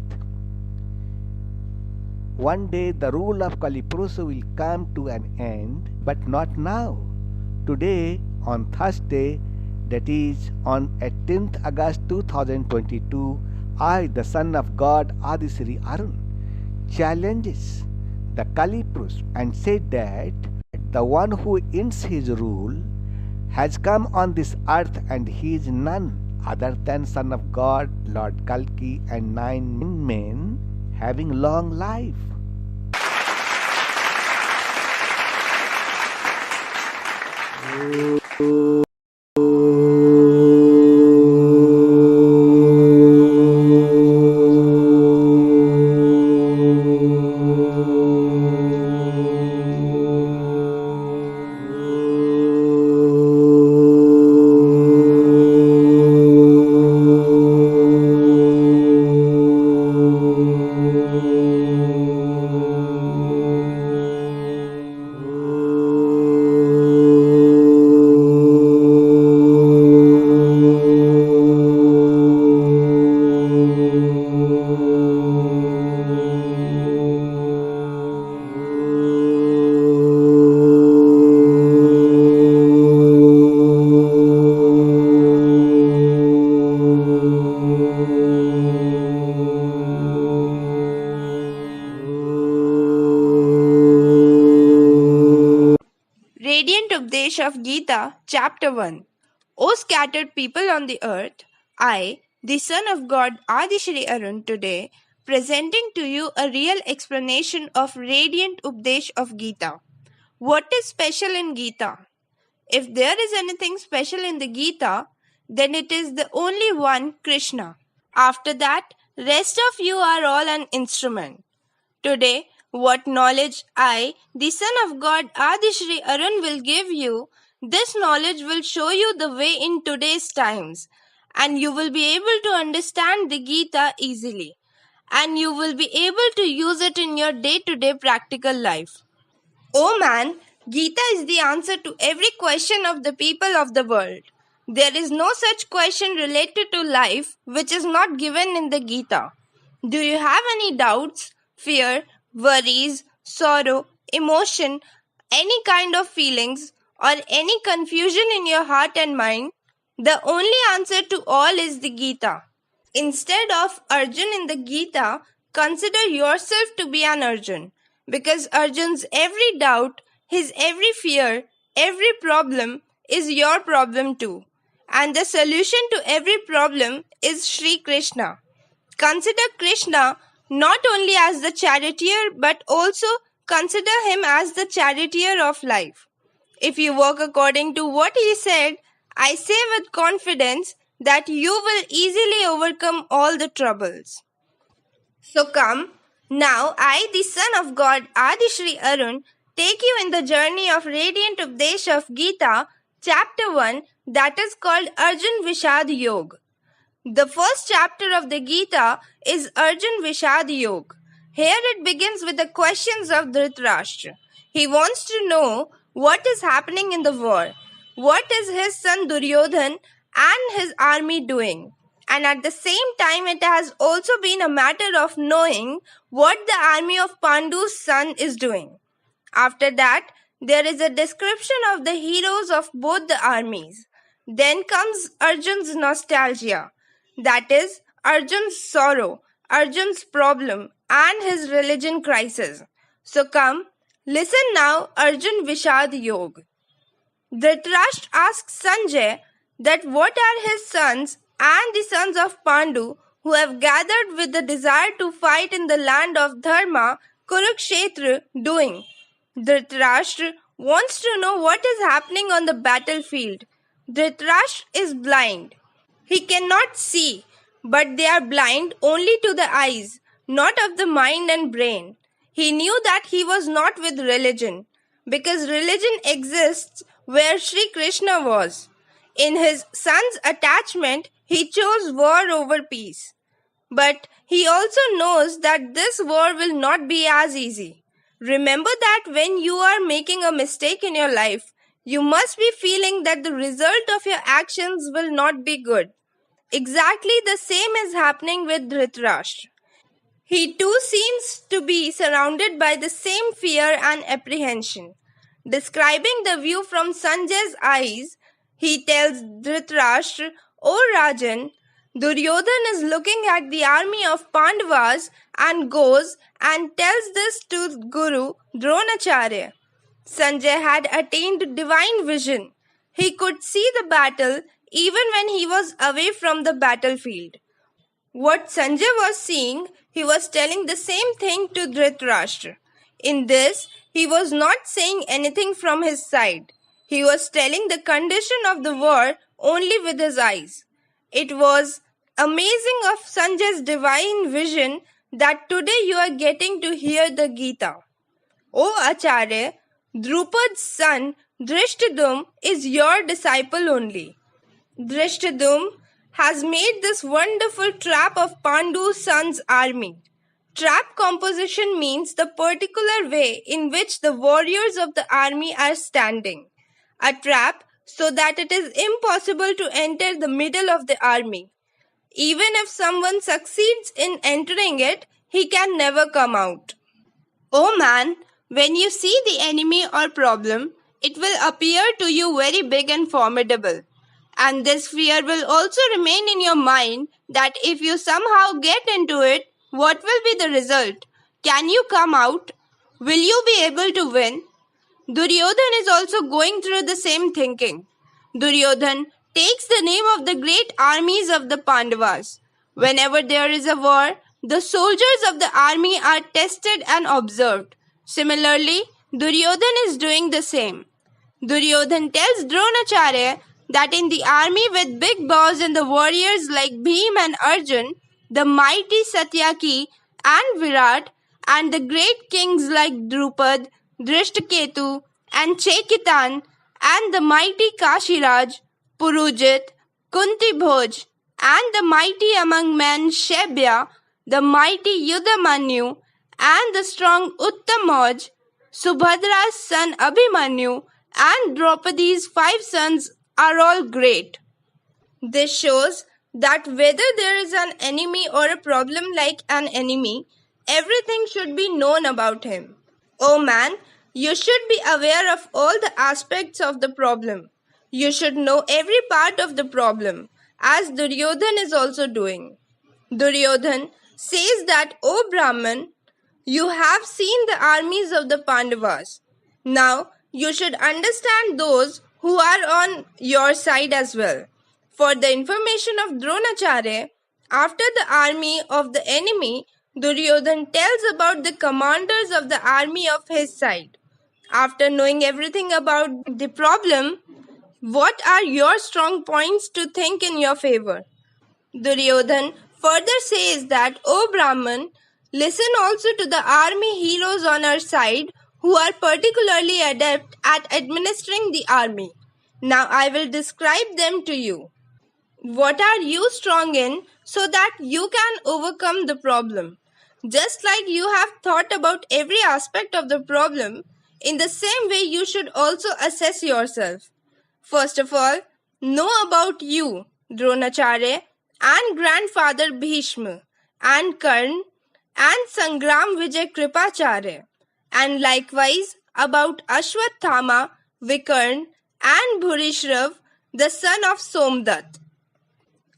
One day the rule of Kalipurus will come to an end, but not now. Today, on Thursday, that is on 18th August 2022, I, the son of God Adisri Arun, challenges the Kalipurus and said that the one who ends his rule has come on this earth and he is none other than Son of God, Lord Kalki, and 9 men having long life. Radiant Updesh of Gita, Chapter 1. O scattered people on the earth, I, the Son of God Adishri Arun, today presenting to you a real explanation of Radiant Updesh of Gita. What is special in Gita? If there is anything special in the Gita, then it is the only one, Krishna. After that, rest of you are all an instrument. Today, what knowledge I, the Son of God Adishri Arun, will give you, this knowledge will show you the way in today's times, and you will be able to understand the Gita easily, and you will be able to use it in your day-to-day practical life. Oh man, Gita is the answer to every question of the people of the world. There is no such question related to life which is not given in the Gita. Do you have any doubts, fear, worries, sorrow, emotion, any kind of feelings, or any confusion in your heart and mind? The only answer to all is the Gita. Instead of Arjun in the Gita, consider yourself to be an Arjun, because Arjun's every doubt, his every fear, every problem is your problem too. And the solution to every problem is Sri Krishna. Consider Krishna not only as the charioteer but also consider him as the charioteer of life. If you walk according to what he said, I say with confidence that you will easily overcome all the troubles. So come, now I, the Son of God, Adishri Arun, take you in the journey of Radiant Updesh of Gita, Chapter 1, that is called Arjun Vishad Yoga. The first chapter of the Gita is Arjun Vishad Yoga. Here it begins with the questions of Dhritarashtra. He wants to know what is happening in the war, what is his son Duryodhan and his army doing. And at the same time, it has also been a matter of knowing what the army of Pandu's son is doing. After that, there is a description of the heroes of both the armies. Then comes Arjun's nostalgia, that is, Arjun's sorrow, Arjun's problem, and his religion crisis. So come, listen now, Arjun Vishad Yoga. Dhritarashtra asks Sanjay that what are his sons and the sons of Pandu who have gathered with the desire to fight in the land of Dharma, Kurukshetra, doing? Dhritarashtra wants to know what is happening on the battlefield. Dhritarashtra is blind. He cannot see, but they are blind only to the eyes, not of the mind and brain. He knew that he was not with religion, because religion exists where Sri Krishna was. In his son's attachment, he chose war over peace. But he also knows that this war will not be as easy. Remember that when you are making a mistake in your life, you must be feeling that the result of your actions will not be good. Exactly the same is happening with Dhritarashtra. He too seems to be surrounded by the same fear and apprehension. Describing the view from Sanjay's eyes, he tells Dhritarashtra, "O Rajan, Duryodhan is looking at the army of Pandavas and goes and tells this to Guru Dronacharya." Sanjay had attained divine vision. He could see the battle even when he was away from the battlefield. What Sanjay was seeing, he was telling the same thing to Dhritarashtra. In this, he was not saying anything from his side. He was telling the condition of the war only with his eyes. It was amazing of Sanjay's divine vision that today you are getting to hear the Gita. O Acharya, Drupad's son Drishtadum is your disciple only. Drishtadum has made this wonderful trap of Pandu's son's army. Trap composition means the particular way in which the warriors of the army are standing. A trap so that it is impossible to enter the middle of the army. Even if someone succeeds in entering it, he can never come out. Oh man, when you see the enemy or problem, it will appear to you very big and formidable. And this fear will also remain in your mind that if you somehow get into it, what will be the result? Can you come out? Will you be able to win? Duryodhan is also going through the same thinking. Duryodhan takes the name of the great armies of the Pandavas. Whenever there is a war, the soldiers of the army are tested and observed. Similarly, Duryodhan is doing the same. Duryodhan tells Dronacharya that in the army with big bows and the warriors like Bhim and Arjun, the mighty Satyaki and Virat, and the great kings like Drupad, Drishtaketu, and Chekitan, and the mighty Kashiraj, Purujit, Kunti Bhoj, and the mighty among men Shebya, the mighty Yudhamanyu, and the strong Uttamauj, Subhadra's son Abhimanyu, and Draupadi's 5 sons are all great. This shows that whether there is an enemy or a problem like an enemy, everything should be known about him. Oh man, you should be aware of all the aspects of the problem. You should know every part of the problem, as Duryodhan is also doing. Duryodhan says that, "O Brahman, you have seen the armies of the Pandavas. Now you should understand those who are on your side as well." For the information of Dronacharya, after the army of the enemy, Duryodhan tells about the commanders of the army of his side. After knowing everything about the problem, what are your strong points to think in your favor? Duryodhan further says that, "O Brahman, listen also to the army heroes on our side who are particularly adept at administering the army. Now I will describe them to you. What are you strong in so that you can overcome the problem? Just like you have thought about every aspect of the problem, in the same way you should also assess yourself. First of all, know about you, Dronacharya, and grandfather Bhishma, and Karn, and Sangram Vijay Kripacharya, and likewise about Ashwathama, Vikarn, and Bhurishrav, the son of Somdat.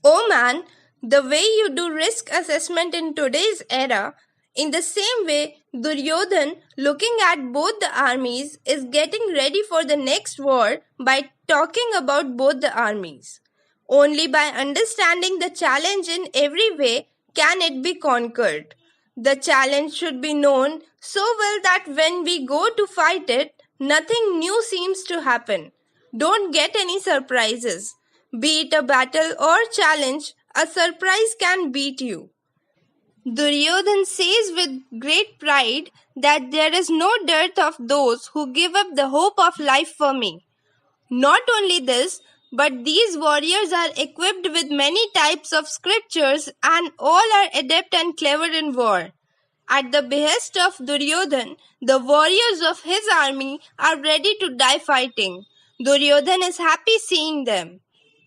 Oh man, the way you do risk assessment in today's era, in the same way Duryodhan, looking at both the armies, is getting ready for the next war by talking about both the armies. Only by understanding the challenge in every way can it be conquered. The challenge should be known so well that when we go to fight it, nothing new seems to happen. Don't get any surprises. Be it a battle or challenge, a surprise can beat you. Duryodhan says with great pride that there is no dearth of those who give up the hope of life for me. Not only this, but these warriors are equipped with many types of scriptures and all are adept and clever in war. At the behest of Duryodhan, the warriors of his army are ready to die fighting. Duryodhan is happy seeing them.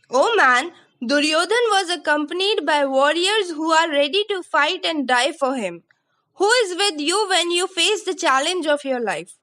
Oh man, Duryodhan was accompanied by warriors who are ready to fight and die for him. Who is with you when you face the challenge of your life?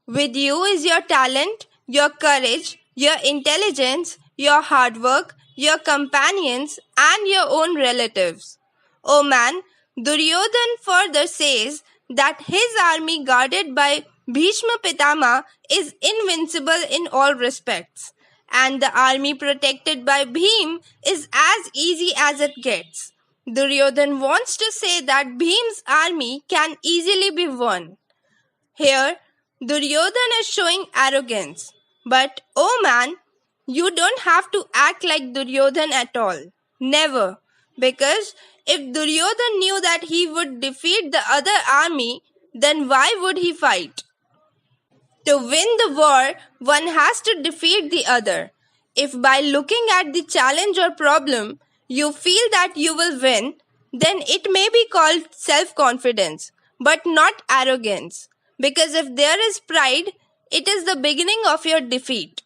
With you is your talent, your courage, your intelligence, your hard work, your companions, and your own relatives. O man, Duryodhan further says that his army guarded by Bhishma Pitama is invincible in all respects, and the army protected by Bhim is as easy as it gets. Duryodhan wants to say that Bhim's army can easily be won. Here, Duryodhan is showing arrogance. But, oh man, you don't have to act like Duryodhan at all. Never. Because if Duryodhan knew that he would defeat the other army, then why would he fight? To win the war, one has to defeat the other. If by looking at the challenge or problem, you feel that you will win, then it may be called self-confidence, but not arrogance. Because if there is pride, it is the beginning of your defeat.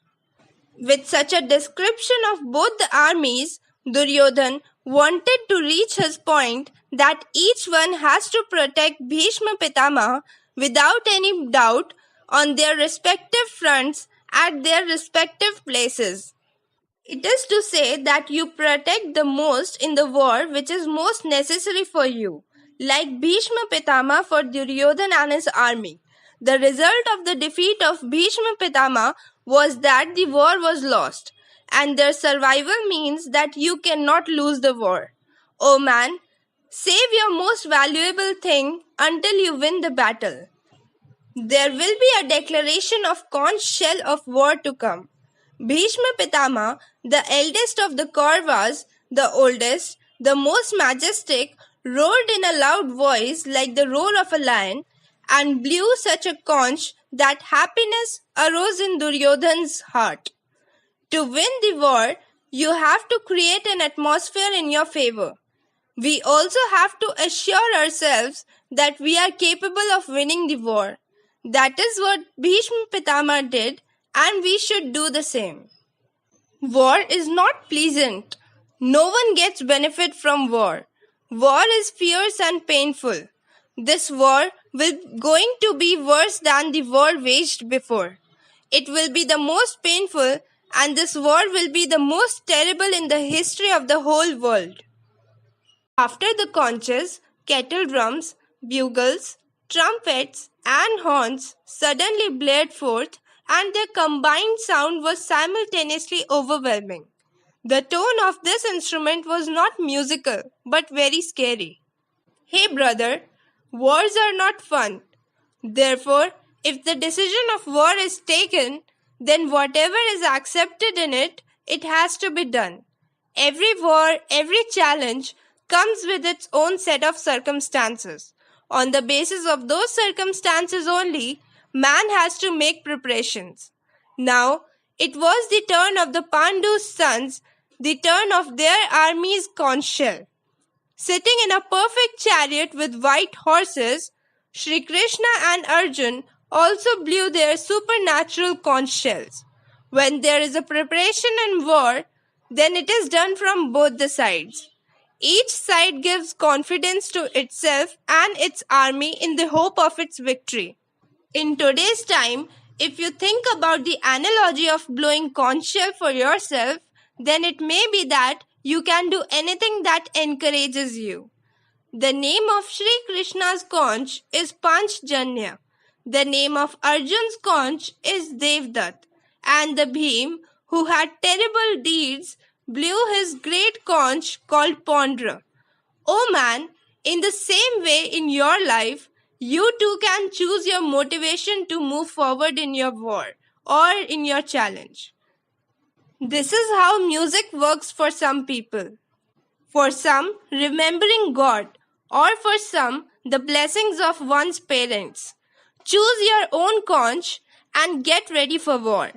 With such a description of both the armies, Duryodhan wanted to reach his point that each one has to protect Bhishma Pitama without any doubt on their respective fronts at their respective places. It is to say that you protect the most in the war which is most necessary for you, like Bhishma Pitama for Duryodhan and his army. The result of the defeat of Bhishma Pitama was that the war was lost, and their survival means that you cannot lose the war. Oh man, save your most valuable thing until you win the battle. There will be a declaration of conch shell of war to come. Bhishma Pitama, the eldest of the Kauravas, the oldest, the most majestic, roared in a loud voice like the roar of a lion and blew such a conch that happiness arose in Duryodhan's heart. To win the war, you have to create an atmosphere in your favor. We also have to assure ourselves that we are capable of winning the war. That is what Bhishma Pitama did, and we should do the same. War is not pleasant. No one gets benefit from war. War is fierce and painful. This war will going to be worse than the war waged before. It will be the most painful, and this war will be the most terrible in the history of the whole world. After the conches, kettle drums, bugles, trumpets, and horns suddenly blared forth, and their combined sound was simultaneously overwhelming. The tone of this instrument was not musical, but very scary. Hey brother, wars are not fun. Therefore, if the decision of war is taken, then whatever is accepted in it, it has to be done. Every war, every challenge comes with its own set of circumstances. On the basis of those circumstances only, man has to make preparations. Now, it was the turn of the Pandu's sons, the turn of their army's conch shell. Sitting in a perfect chariot with white horses, Shri Krishna and Arjun also blew their supernatural conch shells. When there is a preparation in war, then it is done from both the sides. Each side gives confidence to itself and its army in the hope of its victory. In today's time, if you think about the analogy of blowing conch shell for yourself, then it may be that you can do anything that encourages you. The name of Shri Krishna's conch is Panchjanya. The name of Arjun's conch is Devdutt. And the Bhim, who had terrible deeds, blew his great conch called Pondra. Oh man, in the same way in your life, you too can choose your motivation to move forward in your war or in your challenge. This is how music works for some people. For some, remembering God, or for some, the blessings of one's parents. Choose your own conch and get ready for war.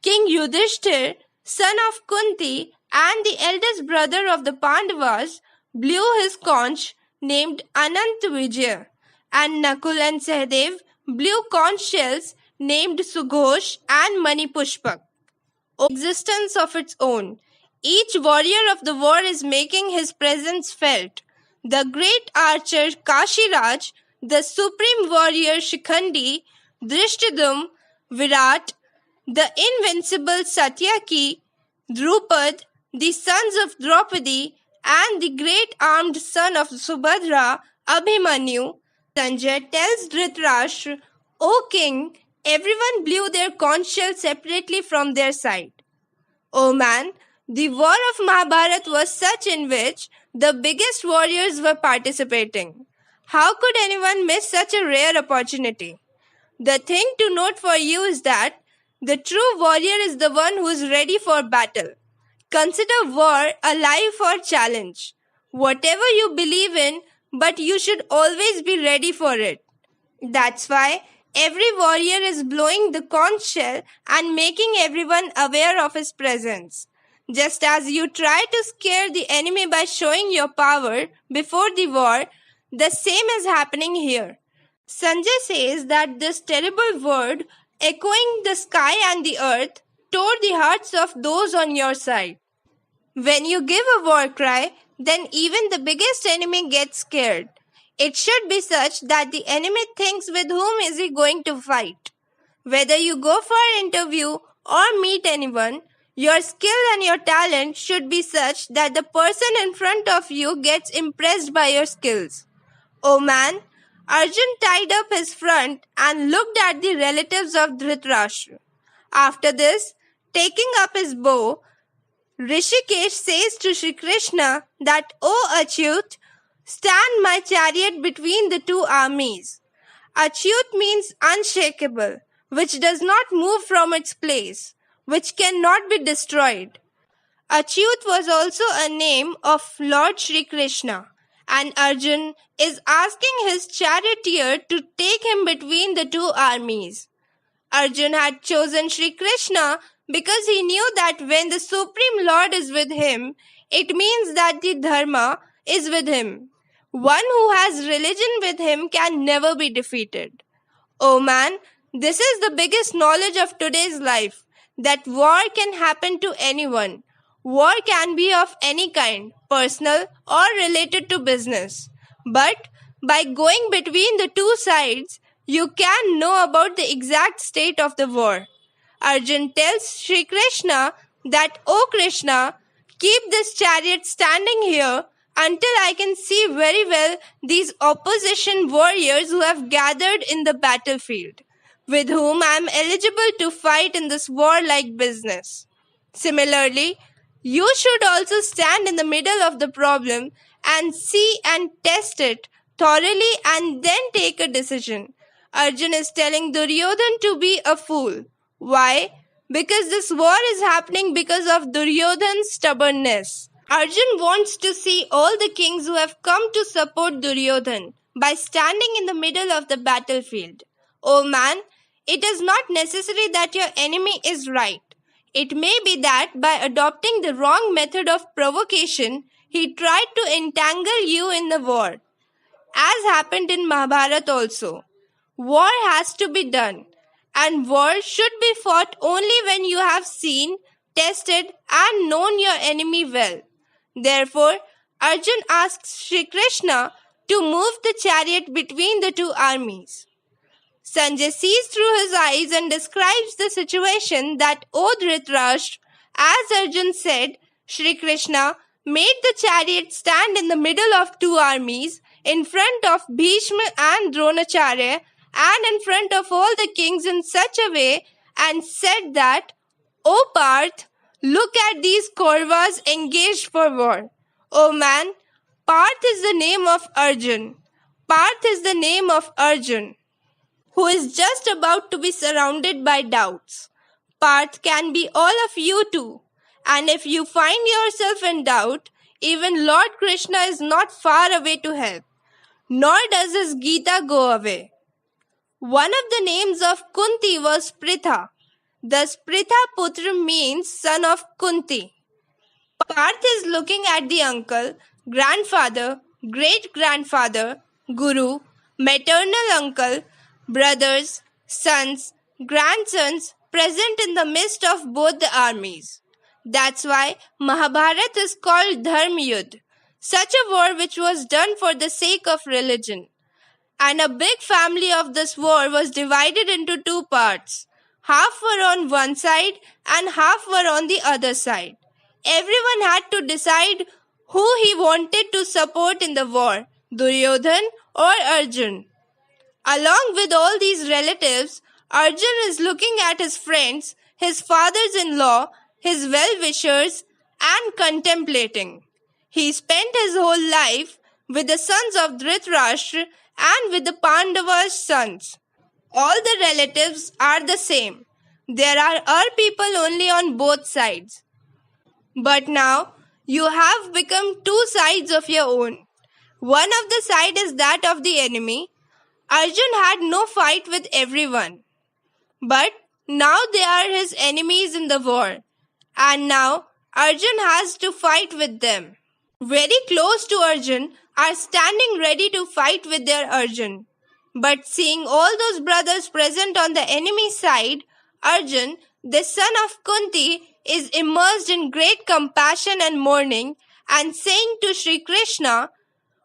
King Yudhishthir, son of Kunti and the eldest brother of the Pandavas, blew his conch named Anant Vijaya, and Nakul and Sahadev blew conch shells named Sughosh and Manipushpak. Existence of its own. Each warrior of the war is making his presence felt. The great archer Kashiraj, the supreme warrior Shikhandi, Drishtadum, Virat, the invincible Satyaki, Drupad, the sons of Draupadi, and the great armed son of Subhadra, Abhimanyu. Sanjay tells Dhritarashtra, O king, everyone blew their conch shell separately from their side. O man, the war of Mahabharata was such in which the biggest warriors were participating. How could anyone miss such a rare opportunity? The thing to note for you is that the true warrior is the one who is ready for battle. Consider war a life or challenge. Whatever you believe in, but you should always be ready for it. That's why every warrior is blowing the conch shell and making everyone aware of his presence. Just as you try to scare the enemy by showing your power before the war, the same is happening here. Sanjay says that this terrible word, echoing the sky and the earth, tore the hearts of those on your side. When you give a war cry, then even the biggest enemy gets scared. It should be such that the enemy thinks with whom is he going to fight. Whether you go for an interview or meet anyone, your skill and your talent should be such that the person in front of you gets impressed by your skills. Oh man, Arjun tied up his front and looked at the relatives of Dhritarashtra. After this, taking up his bow, Rishikesh says to Shri Krishna that, O Achyut, stand my chariot between the two armies. Achyut means unshakable, which does not move from its place, which cannot be destroyed. Achyut was also a name of Lord Shri Krishna, and Arjun is asking his charioteer to take him between the two armies. Arjun had chosen Shri Krishna because he knew that when the Supreme Lord is with him, it means that the Dharma is with him. One who has religion with him can never be defeated. Oh man, this is the biggest knowledge of today's life, that war can happen to anyone. War can be of any kind, personal or related to business. But by going between the two sides, you can know about the exact state of the war. Arjun tells Shri Krishna that, O Krishna, keep this chariot standing here until I can see very well these opposition warriors who have gathered in the battlefield, with whom I am eligible to fight in this warlike business. Similarly, you should also stand in the middle of the problem and see and test it thoroughly and then take a decision. Arjun is telling Duryodhan to be a fool. Why? Because this war is happening because of Duryodhan's stubbornness. Arjun wants to see all the kings who have come to support Duryodhan by standing in the middle of the battlefield. Oh man, it is not necessary that your enemy is right. It may be that by adopting the wrong method of provocation, he tried to entangle you in the war. As happened in Mahabharata also. War has to be done, and war should be fought only when you have seen, tested, and known your enemy well. Therefore, Arjun asks Shri Krishna to move the chariot between the two armies. Sanjay sees through his eyes and describes the situation that, O Dhritarashtra, as Arjun said, Shri Krishna made the chariot stand in the middle of two armies, in front of Bhishma and Dronacharya, and in front of all the kings in such a way, and said that, O Parth, Look at these Kauravas engaged for war. Oh man, Parth is the name of Arjun. Parth is the name of Arjun, who is just about to be surrounded by doubts. Parth can be all of you too. And if you find yourself in doubt, even Lord Krishna is not far away to help, nor does his Gita go away. One of the names of Kunti was Pritha. Thus, Pritha Putra means son of Kunti. Parth is looking at the uncle, grandfather, great-grandfather, guru, maternal uncle, brothers, sons, grandsons present in the midst of both the armies. That's why Mahabharata is called Dharma Yudh, such a war which was done for the sake of religion. And a big family of this war was divided into two parts. Half were on one side and half were on the other side. Everyone had to decide who he wanted to support in the war, Duryodhan or Arjun. Along with all these relatives, Arjun is looking at his friends, his fathers-in-law, his well-wishers, and contemplating. He spent his whole life with the sons of Dhritarashtra and with the Pandavas' sons. All the relatives are the same. There are people only on both sides. But now you have become two sides of your own. One of the side is that of the enemy. Arjun had no fight with everyone. But now they are his enemies in the war. And now Arjun has to fight with them. Very close to Arjun are standing ready to fight with their Arjun. But seeing all those brothers present on the enemy side, Arjun, the son of Kunti, is immersed in great compassion and mourning and saying to Sri Krishna,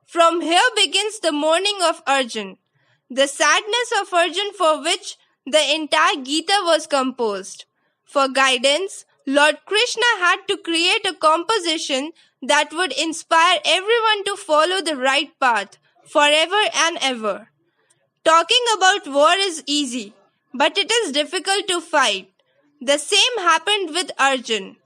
"From here begins the mourning of Arjun, the sadness of Arjun for which the entire Gita was composed." For guidance, Lord Krishna had to create a composition that would inspire everyone to follow the right path forever and ever. Talking about war is easy, but it is difficult to fight. The same happened with Arjun.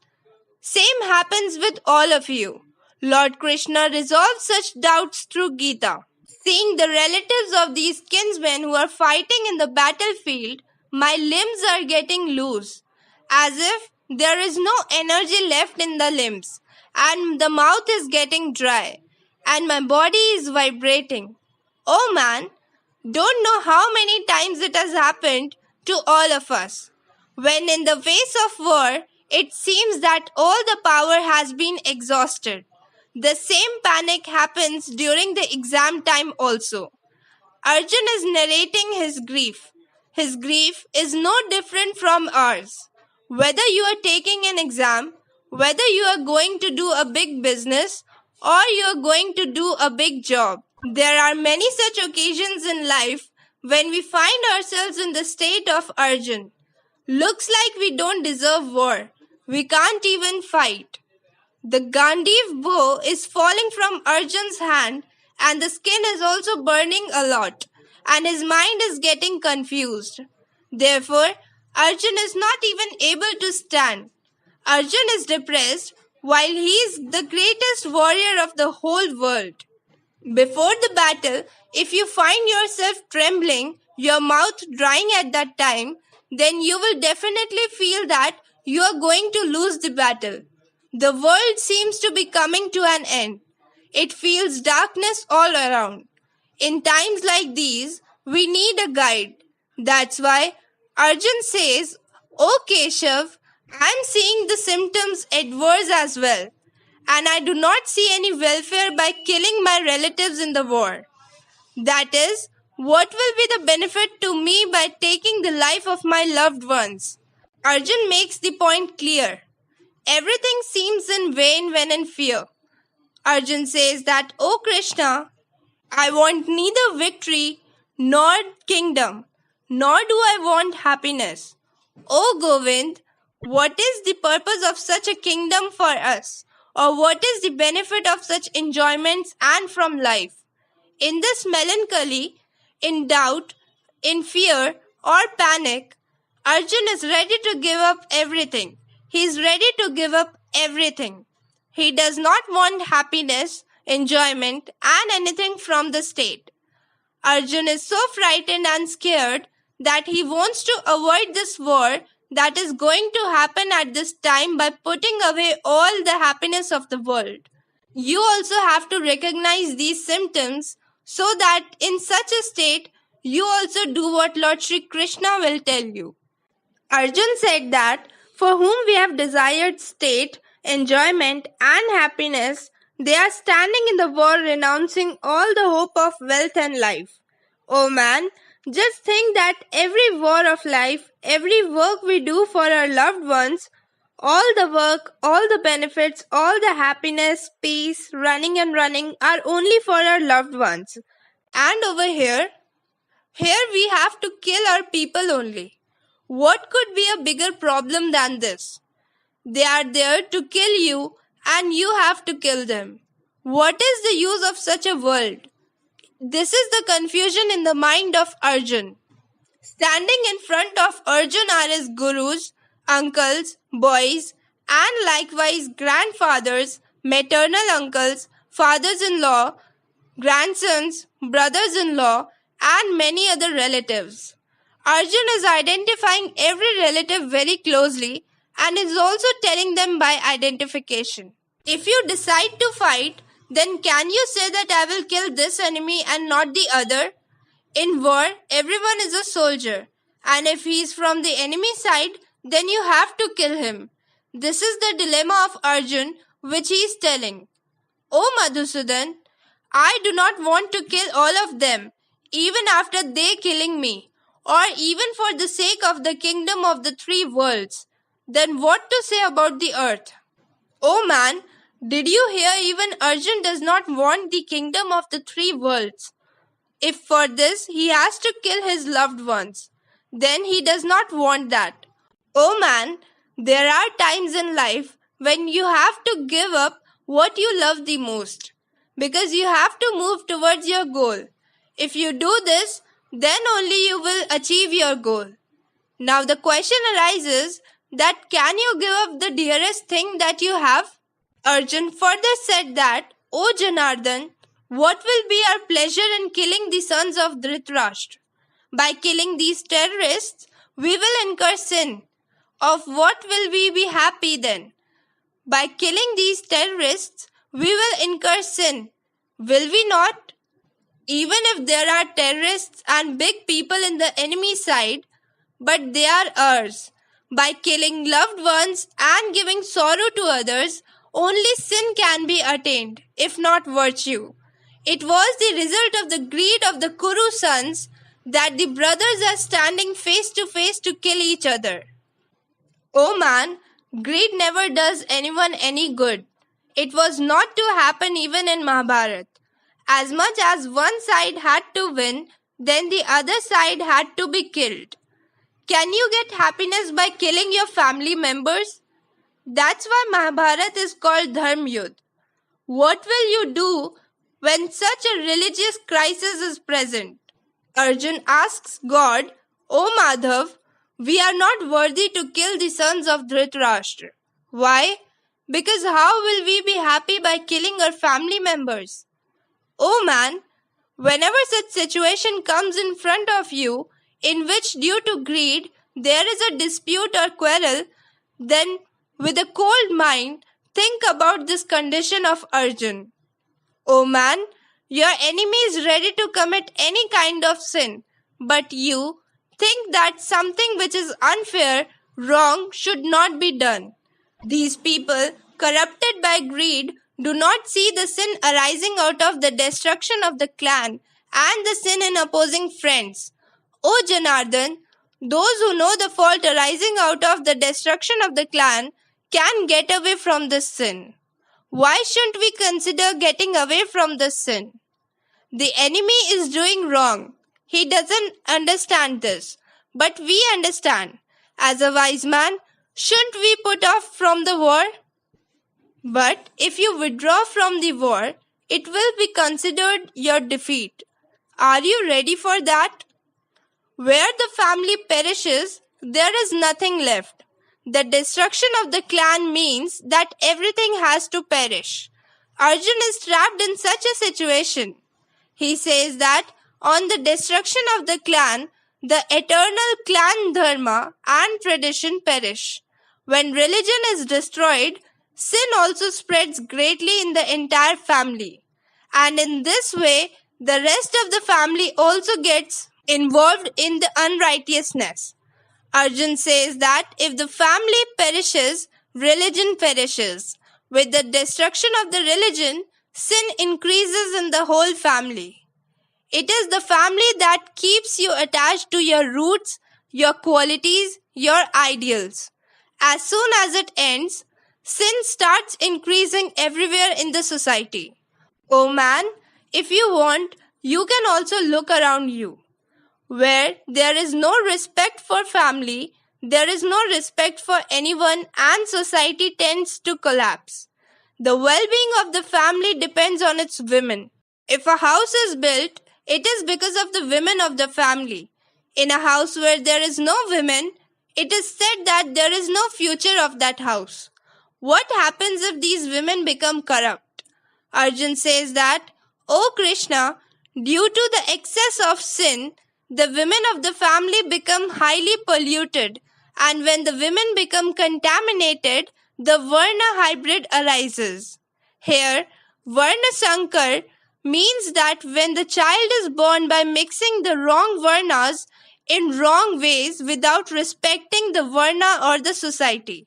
Same happens with all of you. Lord Krishna resolved such doubts through Gita. Seeing the relatives of these kinsmen who are fighting in the battlefield, my limbs are getting loose, as if there is no energy left in the limbs, and the mouth is getting dry, and my body is vibrating. Oh man, don't know how many times it has happened to all of us. When in the face of war, it seems that all the power has been exhausted. The same panic happens during the exam time also. Arjun is narrating his grief. His grief is no different from ours. Whether you are taking an exam, whether you are going to do a big business, or you are going to do a big job, there are many such occasions in life when we find ourselves in the state of Arjun. Looks like we don't deserve war. We can't even fight. The Gandiv bow is falling from Arjun's hand and the skin is also burning a lot and his mind is getting confused. Therefore, Arjun is not even able to stand. Arjun is depressed while he is the greatest warrior of the whole world. Before the battle, if you find yourself trembling, your mouth drying at that time, then you will definitely feel that you are going to lose the battle. The world seems to be coming to an end. It feels darkness all around. In times like these, we need a guide. That's why Arjun says, "O Keshav, I am seeing the symptoms adverse as well, and I do not see any welfare by killing my relatives in the war. That is, what will be the benefit to me by taking the life of my loved ones?" Arjun makes the point clear. Everything seems in vain when in fear. Arjun says that, "O Krishna, I want neither victory nor kingdom, nor do I want happiness. O Govind, what is the purpose of such a kingdom for us? Or what is the benefit of such enjoyments and from life?" In this melancholy, in doubt, in fear or panic, Arjun is ready to give up everything. He is ready to give up everything. He does not want happiness, enjoyment, and anything from the state. Arjun is so frightened and scared that he wants to avoid this war that is going to happen at this time by putting away all the happiness of the world. You also have to recognize these symptoms so that in such a state, you also do what Lord Shri Krishna will tell you. Arjun said that for whom we have desired state, enjoyment, and happiness, they are standing in the war renouncing all the hope of wealth and life. Oh man, just think that every war of life, every work we do for our loved ones, all the work, all the benefits, all the happiness, peace, running and running are only for our loved ones. And over here we have to kill our people only. What could be a bigger problem than this? They are there to kill you and you have to kill them. What is the use of such a world? This is the confusion in the mind of Arjun. Standing in front of Arjun are his gurus, uncles, boys, and likewise grandfathers, maternal uncles, fathers-in-law, grandsons, brothers-in-law, and many other relatives. Arjun is identifying every relative very closely and is also telling them by identification. If you decide to fight, then can you say that I will kill this enemy and not the other? In war, everyone is a soldier, and if he is from the enemy side, then you have to kill him. This is the dilemma of Arjun, which he is telling. O Madhusudan, I do not want to kill all of them, even after they killing me, or even for the sake of the kingdom of the three worlds. Then what to say about the earth? O man, did you hear even Arjun does not want the kingdom of the three worlds? If for this he has to kill his loved ones, then he does not want that. O man, there are times in life when you have to give up what you love the most, because you have to move towards your goal. If you do this, then only you will achieve your goal. Now the question arises that can you give up the dearest thing that you have? Arjun further said that, O Janardhan, what will be our pleasure in killing the sons of Dhritarashtra? By killing these terrorists, we will incur sin. Of what will we be happy then? By killing these terrorists, we will incur sin. Will we not? Even if there are terrorists and big people in the enemy side, but they are ours. By killing loved ones and giving sorrow to others, only sin can be attained, if not virtue. It was the result of the greed of the Kuru sons that the brothers are standing face to face to kill each other. Oh man, greed never does anyone any good. It was not to happen even in Mahabharata. As much as one side had to win, then the other side had to be killed. Can you get happiness by killing your family members? That's why Mahabharata is called Dharma Yudh. What will you do when such a religious crisis is present? Arjun asks God, O Madhav, we are not worthy to kill the sons of Dhritarashtra. Why? Because how will we be happy by killing our family members? Oh man, whenever such situation comes in front of you, in which due to greed there is a dispute or quarrel, then with a cold mind, think about this condition of Arjun. Oh man, your enemy is ready to commit any kind of sin, but you think that something which is unfair, wrong, should not be done. These people, corrupted by greed, do not see the sin arising out of the destruction of the clan and the sin in opposing friends. O Janardhan, those who know the fault arising out of the destruction of the clan can get away from this sin. Why shouldn't we consider getting away from this sin? The enemy is doing wrong. He doesn't understand this, but we understand. As a wise man, shouldn't we put off from the war? But if you withdraw from the war, it will be considered your defeat. Are you ready for that? Where the family perishes, there is nothing left. The destruction of the clan means that everything has to perish. Arjun is trapped in such a situation. He says that on the destruction of the clan, the eternal clan dharma and tradition perish. When religion is destroyed, sin also spreads greatly in the entire family. And in this way, the rest of the family also gets involved in the unrighteousness. Arjun says that if the family perishes, religion perishes. With the destruction of the religion, sin increases in the whole family. It is the family that keeps you attached to your roots, your qualities, your ideals. As soon as it ends, sin starts increasing everywhere in the society. Oh man, if you want, you can also look around you. Where there is no respect for family, there is no respect for anyone, and society tends to collapse. The well-being of the family depends on its women. If a house is built, it is because of the women of the family. In a house where there is no women, it is said that there is no future of that house. What happens if these women become corrupt? Arjun says that, O Krishna, due to the excess of sin, the women of the family become highly polluted, and when the women become contaminated, the Varna hybrid arises. Here, Varna Sankar means that when the child is born by mixing the wrong Varnas in wrong ways without respecting the Varna or the society,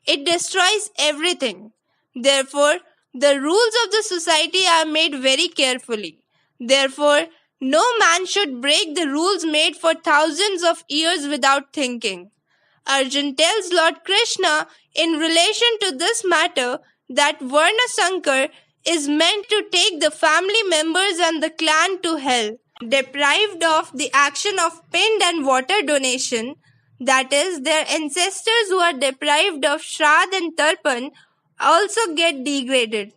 it destroys everything. Therefore, the rules of the society are made very carefully. Therefore, no man should break the rules made for thousands of years without thinking. Arjun tells Lord Krishna in relation to this matter that Varna Sankar is meant to take the family members and the clan to hell, deprived of the action of pind and water donation, that is, their ancestors who are deprived of Shraddh and Tarpan also get degraded.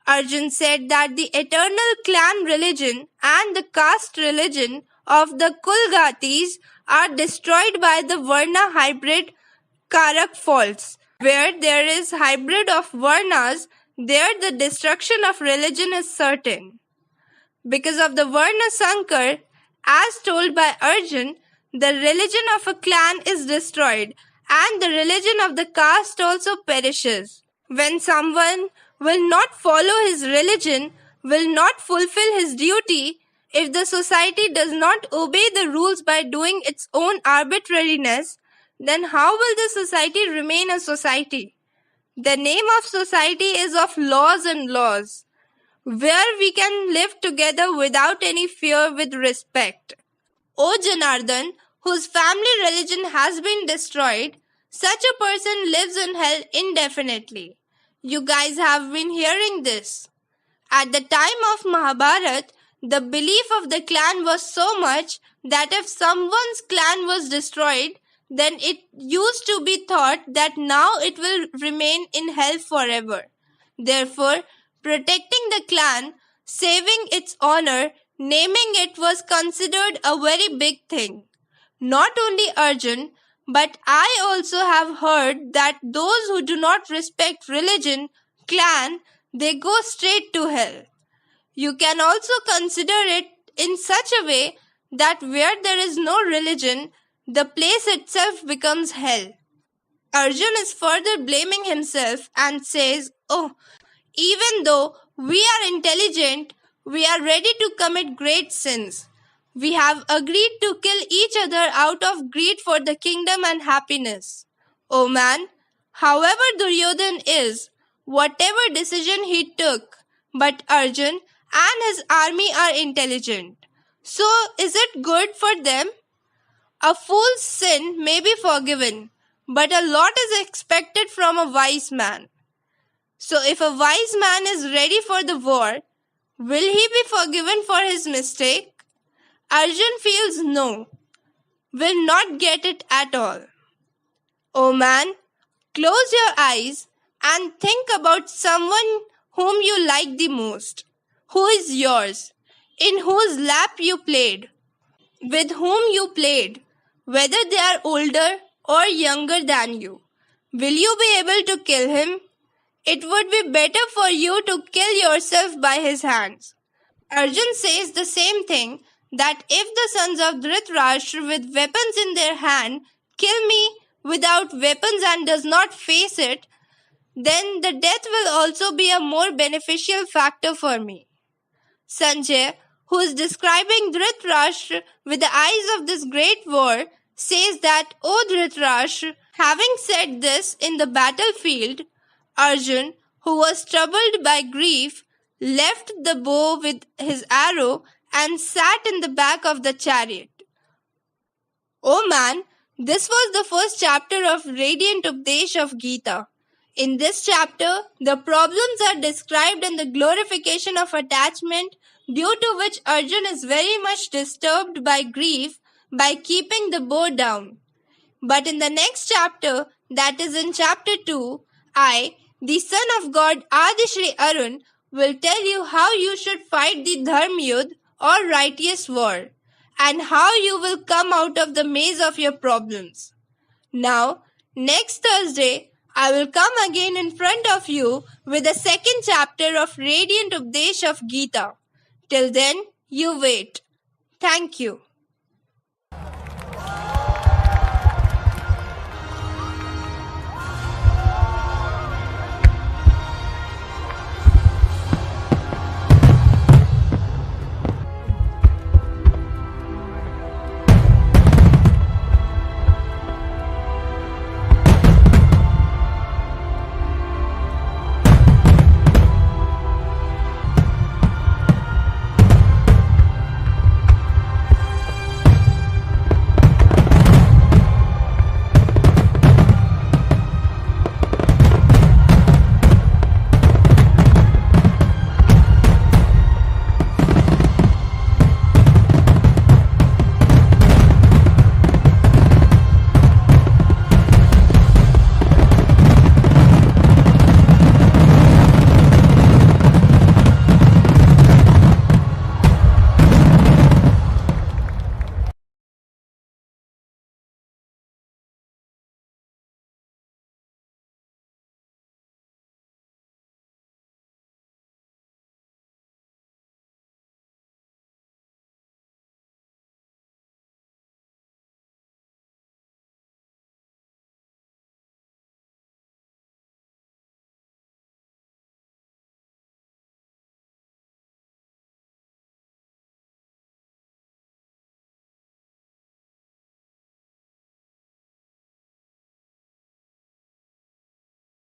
Arjun said that the eternal clan religion and the caste religion of the Kulgatis are destroyed by the Varna hybrid Karak faults. Where there is hybrid of Varnas, there the destruction of religion is certain. Because of the Varna Sankar, as told by Arjun, the religion of a clan is destroyed and the religion of the caste also perishes. When someone will not follow his religion, will not fulfill his duty, if the society does not obey the rules by doing its own arbitrariness, then how will the society remain a society? The name of society is of laws and laws, where we can live together without any fear with respect. O Janardhan, whose family religion has been destroyed, such a person lives in hell indefinitely. You guys have been hearing this. At the time of Mahabharata, the belief of the clan was so much that if someone's clan was destroyed, then it used to be thought that now it will remain in hell forever. Therefore, protecting the clan, saving its honor, naming it was considered a very big thing. Not only Arjun, but I also have heard that those who do not respect religion, clan, they go straight to hell. You can also consider it in such a way that where there is no religion, the place itself becomes hell. Arjun is further blaming himself and says, Oh, even though we are intelligent, we are ready to commit great sins. We have agreed to kill each other out of greed for the kingdom and happiness. O man, however Duryodhan is, whatever decision he took, but Arjun and his army are intelligent. So is it good for them? A fool's sin may be forgiven, but a lot is expected from a wise man. So if a wise man is ready for the war, will he be forgiven for his mistake? Arjun feels no, will not get it at all. O man, close your eyes and think about someone whom you like the most, who is yours, in whose lap you played, with whom you played, whether they are older or younger than you. Will you be able to kill him? It would be better for you to kill yourself by his hands. Arjun says the same thing, that if the sons of Dhritarashtra with weapons in their hand kill me without weapons and does not face it, then the death will also be a more beneficial factor for me. Sanjay, who is describing Dhritarashtra with the eyes of this great war, says that, O Dhritarashtra, having said this in the battlefield, Arjun, who was troubled by grief, left the bow with his arrow and sat in the back of the chariot. Oh man, this was the first chapter of Radiant Updesh of Gita. In this chapter, the problems are described in the glorification of attachment, due to which Arjun is very much disturbed by grief by keeping the bow down. But in the next chapter, that is in chapter 2, I, the son of God Adishri Arun, will tell you how you should fight the Dharma Yudh or righteous war, and how you will come out of the maze of your problems. Now, next Thursday, I will come again in front of you with the second chapter of Radiant Updesh of Gita. Till then, you wait. Thank you.